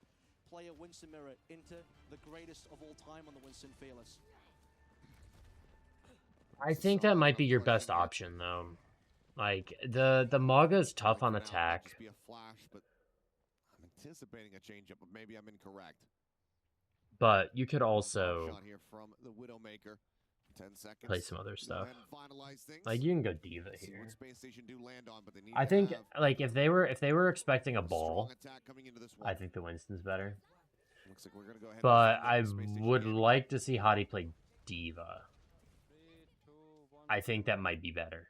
play a Winston mirror into the greatest of all time on the Winston Fearless? I think that might be your best option, though. Like, the Maga is tough on attack. Be a flash, but I'm anticipating a change-up, but maybe I'm incorrect. But you could also Shot here from the Widowmaker. 10 seconds. Play some other stuff. Like you can go Diva here. I think like if they were expecting a ball, I think the Winston's better. But I would like to see Hottie play Diva. I think that might be better.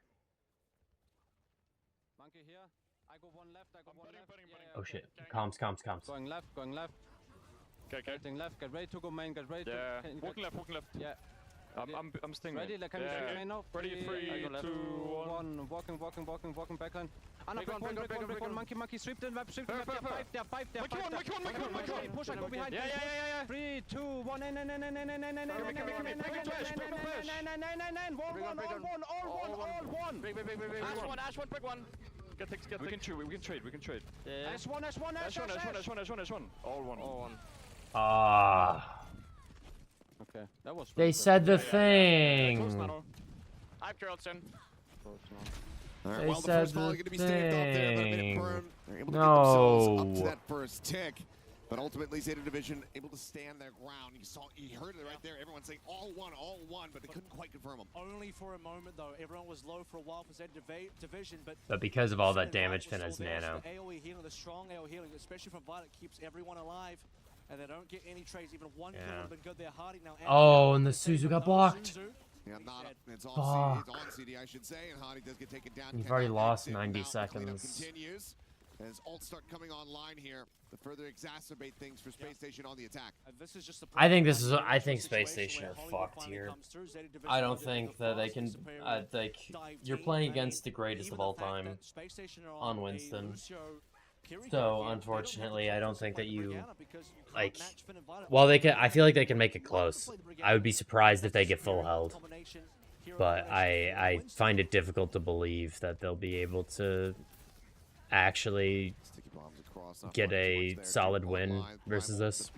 Oh shit. Comms. Going left. Okay. Getting left, get ready to go main, get ready to... Yeah, walking left. Yeah. I'm staying ready, like, can you get main now? Ready, 3, 2, 1. Walking backline. Anna, break one, monkey, sweep the map, yeah, 5 there. Push, I go behind. Yeah. 3, 2, 1, in. All one. Ash one, break one. Get. We can trade. Ash one. All one. Okay, that was. They said the thing. I'm Carlson. They said the thing. No. Up to that first tick, but ultimately Zeta Division able to stand their ground. You heard it right there. Everyone saying all one, but they couldn't quite confirm them. Only for a moment though. Everyone was low for a while for Zeta Division, but because of all that damage, Finn has Nano. The AOE healing, the strong AOE healing, especially from Violet, keeps everyone alive. And they don't get any trades. Even one kill would have been good there. Hardy now. Oh, and the Suzu got blocked. Yeah, it's on CD, I should say, and Hardy does get taken down. You've already lost 90 seconds. Continues as ults start coming online here to further exacerbate things for Space Station on the attack. I think Space Station are fucked here. I don't think that they can. You're playing against the greatest of all time on Winston. So unfortunately, I don't think that you like. Well, they can. I feel like they can make it close. I would be surprised if they get full held, but I find it difficult to believe that they'll be able to actually get a solid win versus this.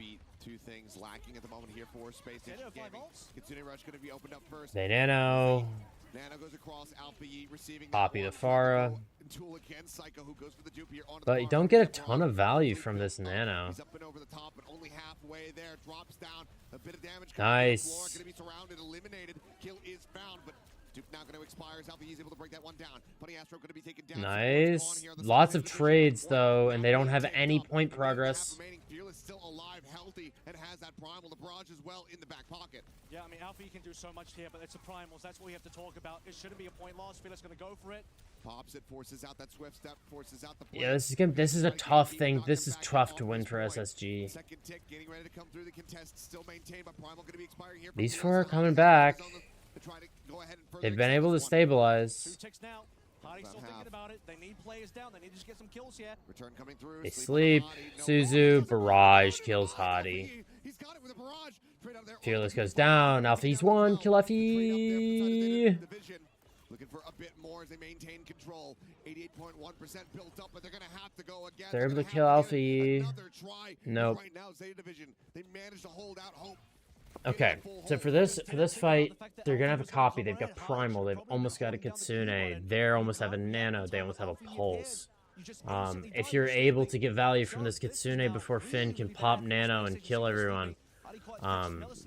Two things lacking at the moment here for Space Station Gaming. Kitsune Rush going to be opened up first. They Nano goes across, Alpha Yi receiving Poppy the Pharah. Again, Psycho, who goes for the dupe here but you don't get a ton of value from this Nano. He's up and over the top, but only halfway there. Drops down. A bit of damage. Nice. Going to be surrounded, eliminated. Kill is found, but dupe now going to expire. Alpha Yi is able to break that one down. Bunny Astro going to be taken down. Nice. Lots of trades though, and they don't have any point progress. Fearless still alive, healthy, and has that primal. The barrage as well in the back pocket. Yeah, I mean, Alpha can do so much here, but it's a primals. That's what we have to talk about. It shouldn't be a point loss. Fearless going to go for it. Pops it, forces out that swift step, forces out the play. Yeah, this is a tough thing. This is tough to win for SSG. Second tick getting ready to come through the contest, still maintained, but primal going to be expiring here. These four are coming back. They've been able to stabilize. 2 ticks now. Hardy's still thinking about it. They need players down. They need to just get some kills here. Return coming through. They sleep. Suzu, barrage, kills Hottie. He's got it with a barrage. Trade out there. Fearless goes down. Alfie's one. Kill Alfie. Looking for a bit more as they maintain control. 88.1% built up, but they're going to have to go again. They're able to kill Alfie. Nope. Right now, Zeta Division, they managed to hold out hope. Okay, so for this fight, they're gonna have a copy. They've got Primal. They've almost got a Kitsune. They're almost have a Nano. They almost have a Pulse. If you're able to get value from this Kitsune before Finn can pop Nano and kill everyone,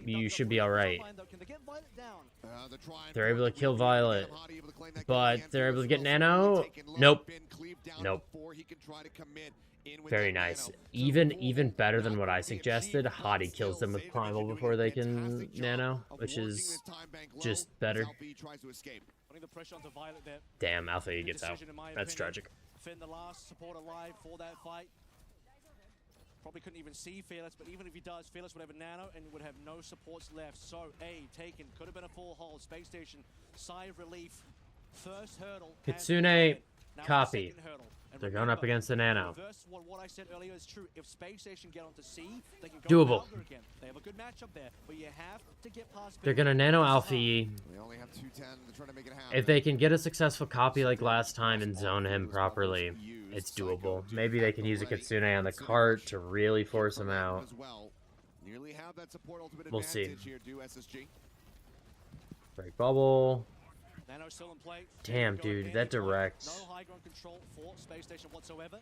you should be all right. They're able to kill Violet, but they're able to get Nano. Nope. Nope. Very nice. Even better than what I suggested. Hottie kills them with Primal before they can Nano, which is just better. Damn, Alpha gets out. That's tragic. Finn, the last support alive for that fight. Probably couldn't even see Fearless, but even if he does, Fearless would have a Nano and would have no supports left. So, A, taken. Could have been a full hold. Space Station, sigh of relief. First hurdle. Kitsune, copy. They're going up against the Nano. What I said earlier is true. If Space Station get onto C, they can go doable. Again. They have a good matchup there, but you have to get past. They're gonna Nano Alfie. If they can get a successful copy like last time and zone him properly, it's doable. Maybe they can use a Kitsune on the cart to really force him out. We'll see. Break bubble. Still in play. Damn, dude, that direct. No high ground control for Space Station whatsoever.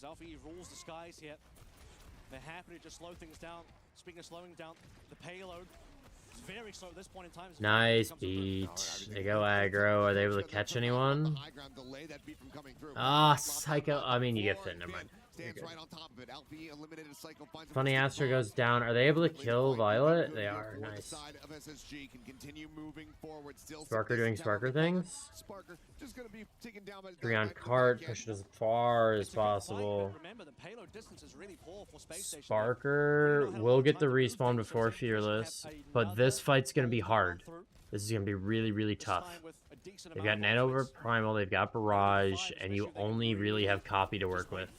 Zalfi rules the skies here. They're happy to just slow things down. Speaking of slowing down, the payload is very slow at this point in time. Nice beat. They go aggro. Are they able to catch anyone? Ah, Psycho. I mean, you get Finn. Never mind. Funny Astro goes down. Are they able to kill Violet? They are. Nice. Sparker doing Sparker things. 3 on cart. Push it as far as possible. Sparker will get the respawn before Fearless, but this fight's going to be hard. This is going to be really, really tough. They've got Nano over Primal, they've got Barrage, and you only really have Copy to work with.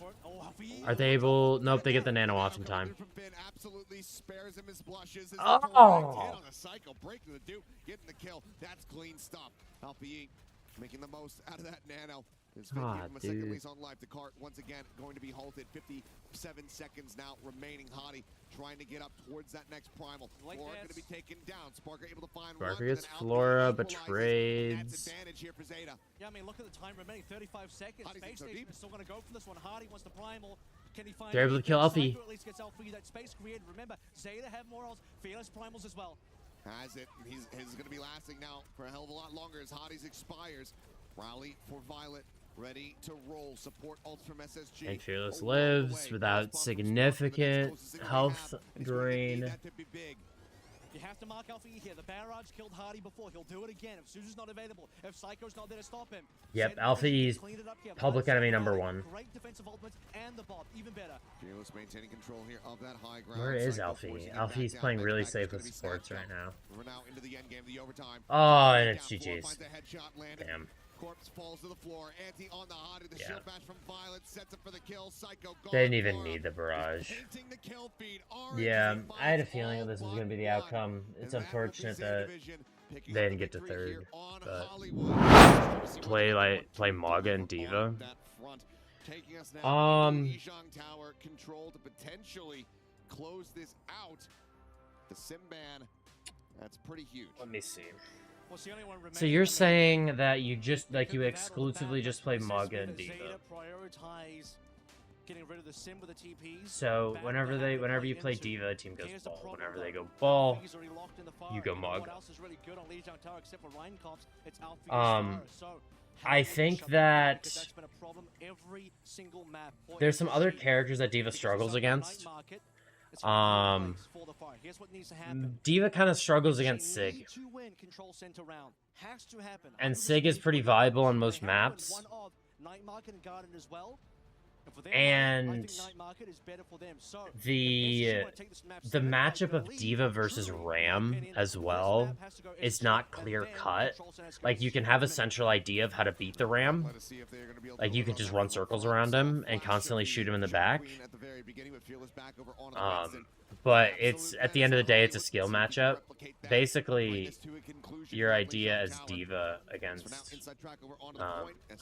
Are they able... Nope, they get the Nano off in time. Oh! Making the most out of that Nano. Dude. On life. The cart once again going to be halted. 57 seconds now remaining. Hottie trying to get up towards that next primal. Flora going to be taken down. Sparker able to find Sparker gets Flora, but trades. Advantage here for Zeta. Yeah, I mean, look at the time remaining. 35 seconds. Space Station is still going to go for this one. Hardy wants the primal. Can he find? They're able to kill Alfie. At least gets Alfie that space created. Remember, Zeta have more else. Fearless primals as well. Has it. He's going to be lasting now for a hell of a lot longer as Hottie's expires. Rally for Violet. Ready to roll. Support ults from SSG. And Fearless lives without significant health drain. You have to mark Alfie here. The barrage killed Hardy before. He'll do it again if Suzu's not available. If Psycho's not there to stop him. Yep, Alfie's public enemy #1. Great defensive ultimates and the Bob, even better. Fearless maintaining control here of that high ground. Where is Alfie? Alfie's playing really safe with supports right now. We're now into the end game, the overtime. Oh, and it's GG's. Damn. Corpse falls to the floor. Anti on the Hottie. The shield bash from Violet sets up for the kill. Psycho they didn't even need the barrage. Yeah, I had a feeling that this was going to be the outcome. It's unfortunate that they didn't get to third, but play Maga and Diva. Tower control to potentially close this out. The Simban, that's pretty huge. Let me see. So you're saying that you just you exclusively just play Maga and Diva. So whenever you play Diva, the team goes ball. Whenever they go ball, you go Maga. I think that there's some other characters that Diva struggles against. Diva kind of struggles against Sig. And Sig is pretty viable on most maps. And the matchup of Diva versus Ram as well is not clear cut. Like, you can have a central idea of how to beat the Ram. Like, you can just run circles around him and constantly shoot him in the back. But it's, at the end of the day, it's a skill matchup. Basically, your idea is Diva against...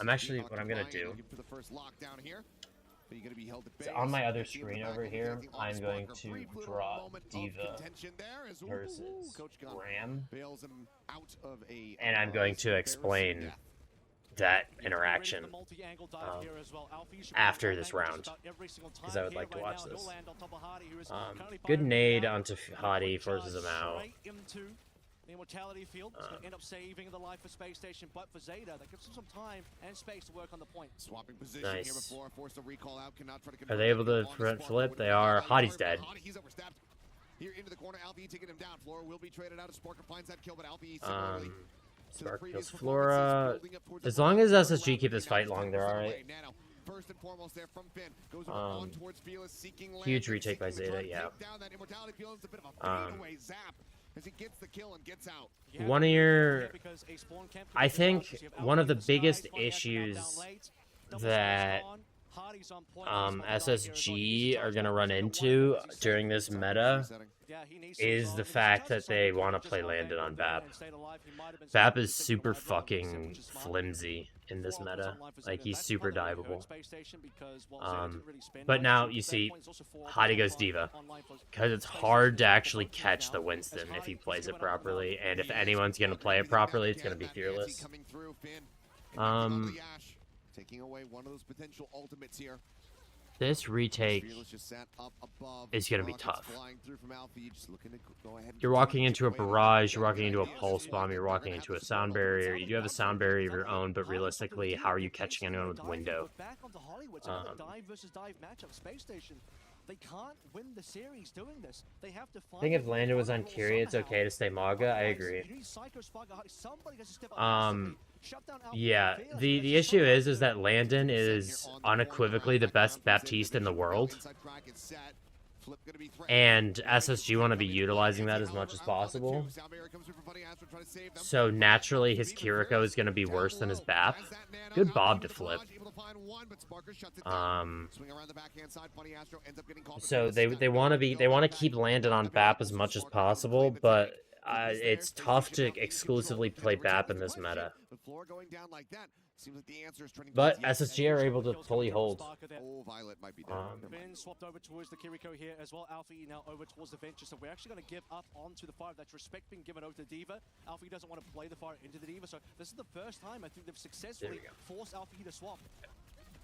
I'm actually, what I'm going to do... So on my other screen over here, I'm going to draw Diva versus Ram, and I'm going to explain that interaction after this round, because I would like to watch this. Good nade onto Hadi, forces him out. The immortality field is going to end up saving the life for Space Station, but for Zeta, that gives him some time and space to work on the point. Swapping position here before, forced to recall out, cannot try to Are they able to flip? They are. Hadi's dead. He's overstepped. Here into the corner, Alfie taking him down. Flora will be traded out as Sparker finds that kill, but Alfie Spark kills Flora. As long as SSG keep this fight long, they're alright. First and foremost there from Finn. Goes on towards Fearless, seeking huge retake by Zeta, yeah. As he gets the kill and gets out. One of your... I think one of the biggest issues that SSG are going to run into during this meta is the fact that they want to play Landon on BAP. BAP is super fucking flimsy in this meta. Like, he's super diveable. But now, you see, Hadi goes Diva. Because it's hard to actually catch the Winston if he plays it properly. And if anyone's going to play it properly, it's going to be Fearless. Taking away one of those potential ultimates here. This retake is going to be tough. You're walking into a barrage, you're walking into a pulse bomb, you're walking into a sound barrier. You do have a sound barrier of your own, but realistically, how are you catching anyone with window? They can't win the series doing this. They have to I think if Landon was on Kyrie, it's okay to stay Maga. I agree. Yeah, the issue is that Landon is unequivocally the best Baptiste in the world. And SSG want to be utilizing that as much as possible. So naturally his Kiriko is going to be worse than his BAP. Good Bob to flip. So they want to keep Landon on BAP as much as possible, but it's tough to exclusively play BAP in this meta. But SSG are able to fully hold. Ben swapped over towards the Kiriko here as well. Alfie now over towards the Venture. So we're actually going to give up onto the fire. That's respect being given over to Diva. Alfie doesn't want to play the fire into the Diva. So this is the first time I think they've successfully forced Alfie to swap.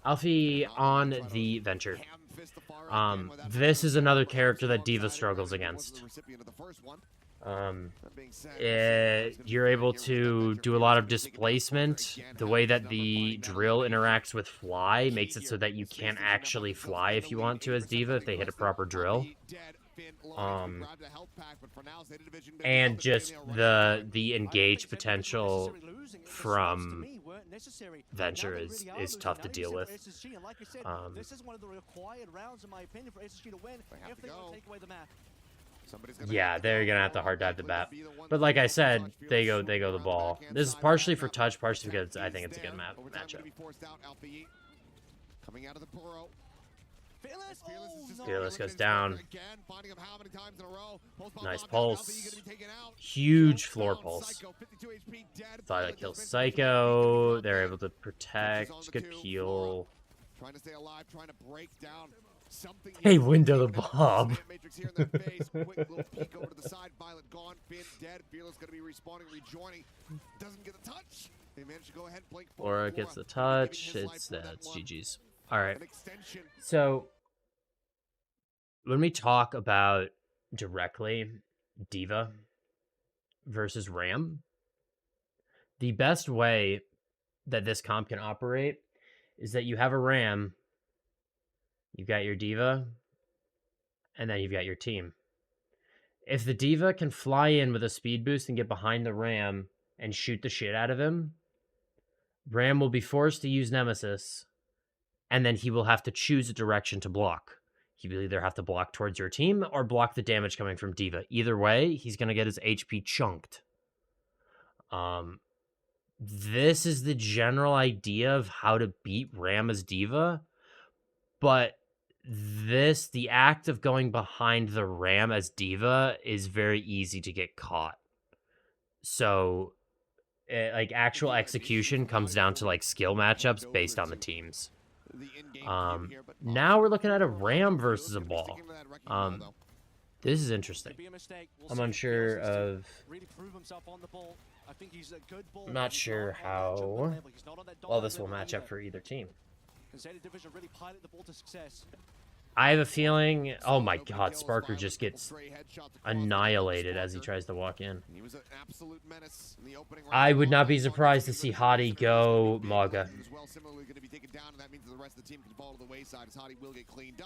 Alfie on the Venture. This is another character that Diva struggles against. You're able to do a lot of displacement. The way that the drill interacts with fly makes it so that you can't actually fly if you want to as Diva if they hit a proper drill. And just the engage potential from Venture is tough to deal with. This is one of the required rounds, in my opinion, for SSG to win if they want to take away the map. Yeah, they're gonna have to hard dive the BAP. But like I said, they go the ball. This is partially for touch, partially because I think it's a good matchup. Fearless goes down. Nice pulse. Huge floor pulse. Violet kills Psycho. They're able to protect. Good peel. Hey, window the Bob. Aura gets the touch. It's GG's. All right. So when we talk about directly Diva versus Ram, the best way that this comp can operate is that you have a Ram, you've got your Diva, and then you've got your team. If the Diva can fly in with a speed boost and get behind the Ram and shoot the shit out of him, Ram will be forced to use Nemesis, and then he will have to choose a direction to block. He will either have to block towards your team or block the damage coming from D.Va. Either way, he's going to get his HP chunked. This is the general idea of how to beat Ram as D.Va, but the act of going behind the Ram as D.Va is very easy to get caught. So, like, actual execution comes down to, like, skill matchups based on the teams. Now we're looking at a Ram versus a Ball. This is interesting. I'm unsure of... I'm not sure how well this will match up for either team. I have a feeling... Oh my god, Sparker just gets annihilated as he tries to walk in. I would not be surprised to see Hottie go Maga.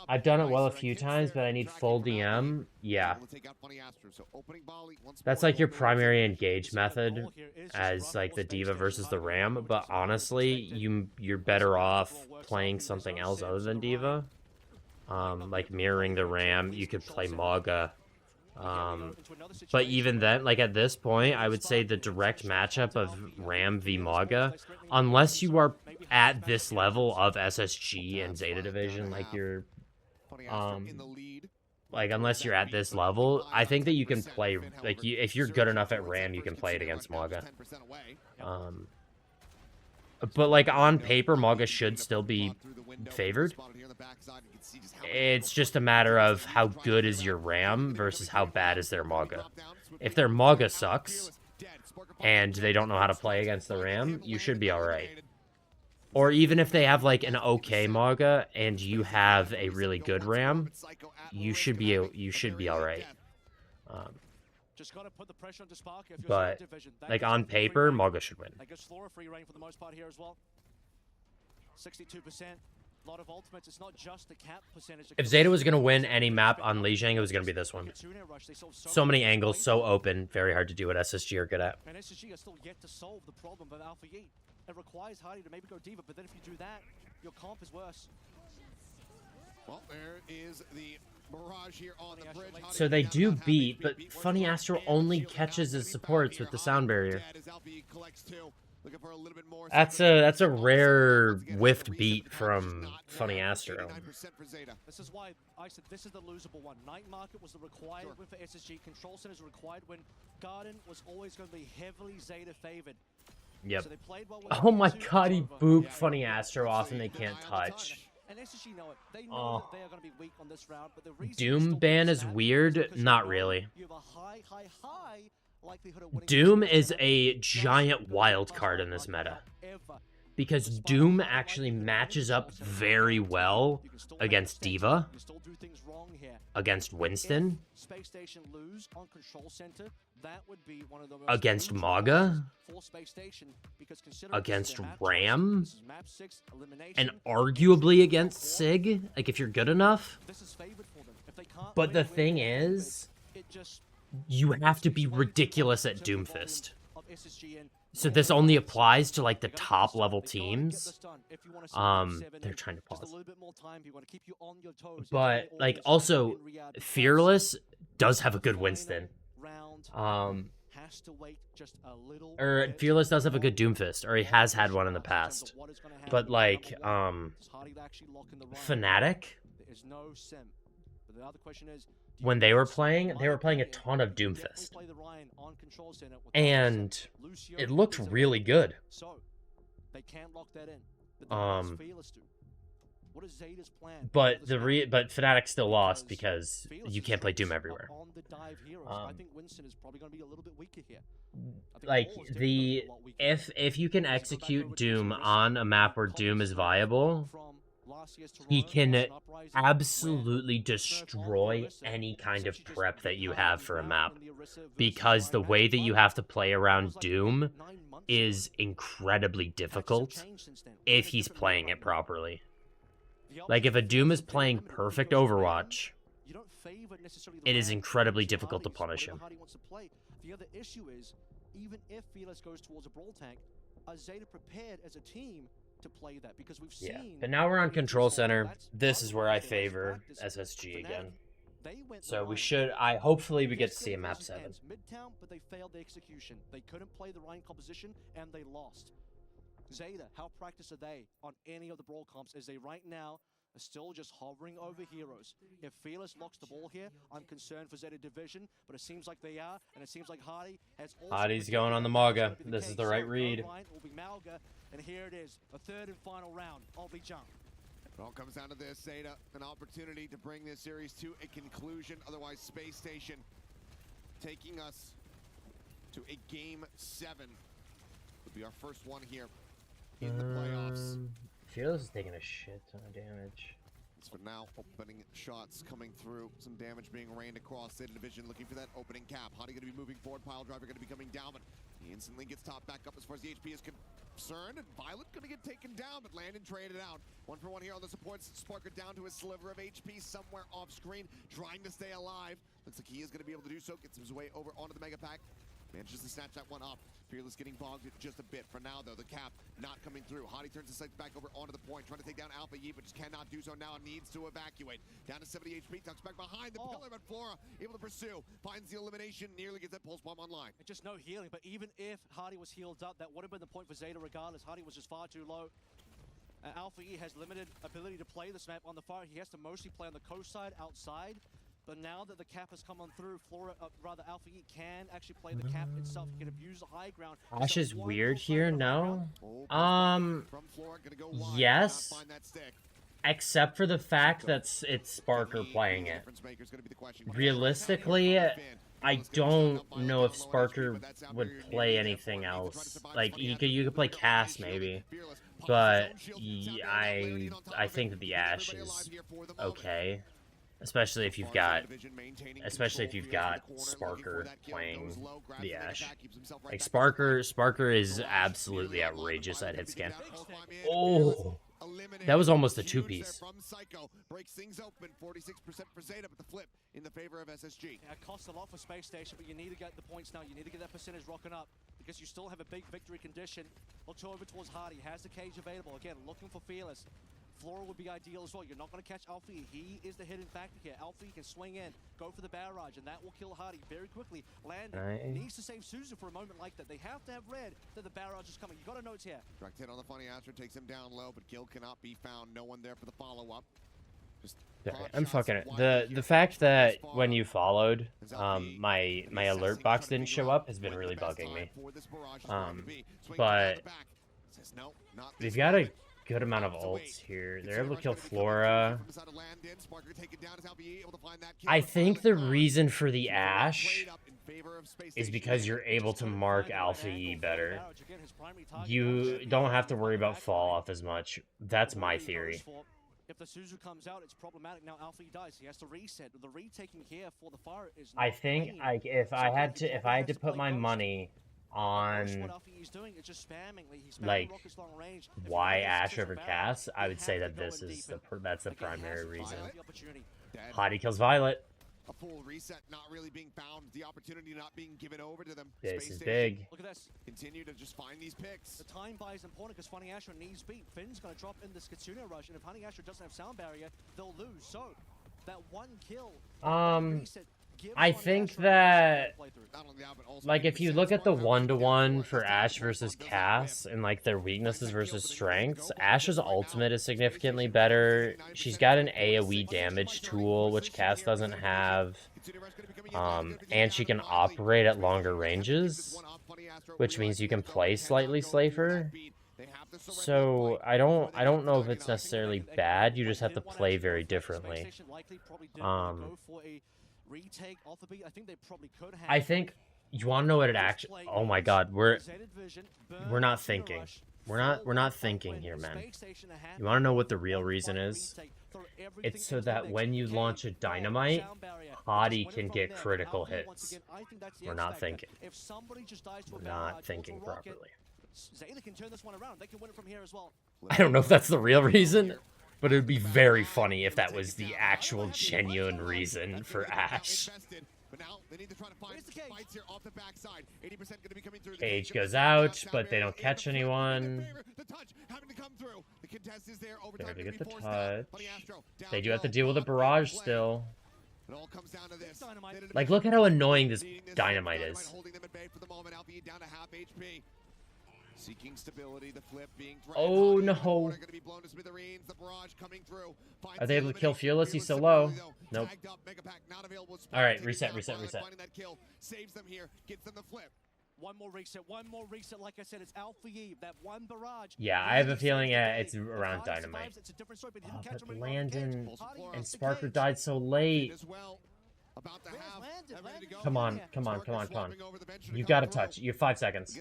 I've done it well a few times, but I need full DM. Yeah. That's like your primary engage method as like the D.Va versus the Ram, but honestly, you're better off playing something else other than D.Va. Like mirroring the Ram, you could play Maga. But even then, like at this point, I would say the direct matchup of Ram v Maga, unless you are at this level of SSG and Zeta division, like you're, like unless you're at this level, I think that you can play, like if you're good enough at Ram, you can play it against Maga. But like on paper, Maga should still be favored. It's just a matter of how good is your Ram versus how bad is their Maga. If their Maga sucks and they don't know how to play against the Ram, you should be alright. Or even if they have like an okay Maga and you have a really good Ram, you should be alright. But like on paper, Maga should win. 62%. Lot of ultimates. It's not just the cap percentage. If Zeta was going to win any map on Lijiang, it was going to be this one. So many angles, so open, very hard to do what SSG are good at. And SSG are still yet to solve the problem of Alpha Yi. It requires Hardy to maybe go D.Va, but then if you do that, your comp is worse. Well, there is the barrage here on the bridge. So they do beat, but Funny Astro only catches his supports with the sound barrier. That's a rare whiffed beat from Funny Astro. This is why I said this is the losable one. Night Market was the required win for SSG. Control Center is required win. Garden was always going to be heavily Zeta favored. Yep. So they played well with oh my god, he booped Funny Astro off and they can't touch. And SSG know it. They know that they are going to be weak on this round, but the Doom ban is weird. Not really. You have a high Doom is a giant wild card in this meta because Doom actually matches up very well against D.Va, against Winston, against Maga, against Ram, and arguably against Sig, like if you're good enough. But the thing is, you have to be ridiculous at Doomfist. So this only applies to like the top level teams. They're trying to pause. But like also Fearless does have a good Winston. Or Fearless does have a good Doomfist, or he has had one in the past. But like Fnatic, when they were playing a ton of Doomfist. And it looked really good. But Fnatic still lost because you can't play Doom everywhere. Like if you can execute Doom on a map where Doom is viable, he can absolutely destroy any kind of prep that you have for a map, because the way that you have to play around Doom is incredibly difficult if he's playing it properly. Like if a Doom is playing perfect Overwatch, it is incredibly difficult to punish him. The other issue is, even if Fearless goes towards a brawl tank, are Zeta prepared as a team to play that because we've Yeah, seen. but now we're on control center. That's This is where I otherwise they like favor practice. SSG Fnatic, again. they went So the we Ryan. should, hopefully we get to see Yesterday a map versus 7. Ends Midtown, but they failed the execution. They couldn't play the Ryan composition and they lost. Zeta, how practiced are they on any of the brawl comps as they right now are still just hovering over heroes? If Fearless locks the ball here, I'm concerned for Zeta Division, but it seems like they are, and it seems like Hardy has also... Hardy's going on the Mauga. This is the right read. Will be Malga, and here it is, a third and final round of the jump. It all comes down to this, Zeta, an opportunity to bring this series to a conclusion. Otherwise, Space Station taking us to a Game 7. Would be our first one here in the playoffs. Fearless is taking a shit ton of damage. As for now, opening shots coming through. Some damage being rained across Zeta Division, looking for that opening cap. Hottie going to be moving forward. Pile driver going to be coming down, but he instantly gets topped back up as far as the HP is concerned. And Violet going to get taken down, but Landon traded out. 1 for 1 here on the supports. Sparker down to a sliver of HP somewhere off screen, trying to stay alive. Looks like he is going to be able to do so. Gets his way over onto the Mega Pack. Manages to snatch that one up. Fearless getting bogged just a bit. For now, though, the cap not coming through. Hottie turns his sights back over onto the point, trying to take down Alpha Yi, but just cannot do so now. Needs to evacuate. Down to 70 HP. Tucks back behind the pillar, but Flora able to pursue. Finds the elimination. Nearly gets that pulse bomb online. And just no healing, but even if Hardy was healed up, that would have been the point for Zeta regardless. Hardy was just far too low. Alpha E has limited ability to play this map on the far. He has to mostly play on the coast side, outside. But now that the cap has come on through, Alpha E can actually play the cap itself. He can abuse the high ground. Ash is weird here, no? Yes. Except for the fact that it's Sparker playing it. Realistically, I don't know if Sparker would play anything else. Like, you could play Cass maybe. But I think that the Ashe is okay. Especially if you've got Sparker playing the Ashe. Like Sparker is absolutely outrageous at hit scan. Oh, that was almost a 2-piece. Breaks things open. 46% for Zeta, but the flip in the favor of SSG. Yeah, it costs a lot for Space Station, but you need to get the points now. You need to get that percentage rocking up because you still have a big victory condition. Looks over towards Hardy. Has the cage available. Again, looking for Fearless. Flora would be ideal as well. You're not going to catch Alpha E. He is the hidden factor here. Alpha E can swing in, go for the barrage, and that will kill Hardy very quickly. Landon needs to save Suzu for a moment like that. They have to have read that the barrage is coming. You got to know it's here. Direct hit on the Funny Astro takes him down low, but Gil cannot be found. No one there for the follow-up. I'm fucking it. The fact that when you followed, my alert box didn't show up has been really bugging me. But we've got a good amount of ults here. They're able to kill Flora. I think the reason for the Ashe is because you're able to mark Alpha E better. You don't have to worry about fall off as much. That's my theory. If the Suzu comes out, it's problematic. Now Alpha E dies. He has to reset. The retaking here for the fire is I think if I had to put my money on like why Ashe over Cass, I would say that that's the primary reason. Hottie kills Violet. A full reset not really being found, the opportunity not being given over to them. This is big. Look at this. Continue to just find these picks. The time buy is important because Funny Astro needs beat. Finn's going to drop in this Kitsune rush, and if Funny Astro doesn't have sound barrier, they'll lose. So that one kill. I think that, like, if you look at the 1-to-1 for Ashe versus Cass and, like, their weaknesses versus strengths, Ashe's ultimate is significantly better. She's got an AoE damage tool, which Cass doesn't have. And she can operate at longer ranges, which means you can play slightly safer. So I don't know if it's necessarily bad. You just have to play very differently. I think you want to know what it actually. Oh my God, we're not thinking. We're not thinking here, man. You want to know what the real reason is? It's so that when you launch a dynamite, Hottie can get critical hits. We're not thinking. We're not thinking properly. Zeta can turn this one around. They can win it from here as well. I don't know if that's the real reason, but it would be very funny if that was the actual genuine reason for Ashe. But now they need to try to find fights here off the backside. 80% going to be coming through. Cage goes out, but they don't catch anyone. The touch having to come through. The contest is there. There to get the touch. They do have to deal with a barrage still. It all comes down to this. Like, look at how annoying this dynamite is. Holding them at bay for the moment. LB down to half HP. Seeking stability, the flip being oh no. Are they able to kill Fearless? He's so low. Nope. Alright, reset. Saves them here, gets them the flip. One more reset. Like I said, it's Alpha Eve. That one barrage. Yeah, I have a feeling it's around dynamite. But Landon and Sparker died so late. Come on. You got a touch. You have 5 seconds.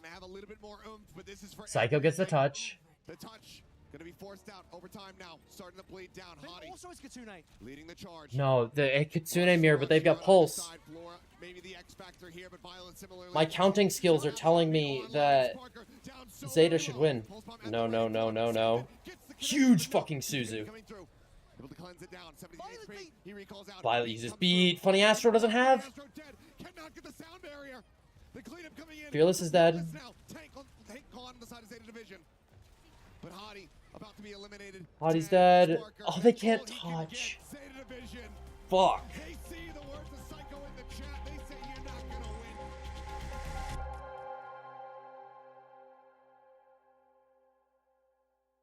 Psycho gets the touch. The touch gonna be forced out over time now. Starting to bleed down. Hottie also is Kitsune leading the charge. No, the Kitsune mirror, but they've got pulse. My counting skills are telling me that Zeta should win. No. Huge fucking Suzu. Able to cleanse it down. 70 HP. He recalls out. Violet uses beat. Funny Astro doesn't have. Cannot get the sound barrier. The cleanup coming in. Fearless is dead. Tank on the side of Zeta Division. But Hottie about to be eliminated. Hottie's dead. Oh, they can't touch. Zeta Division. Fuck.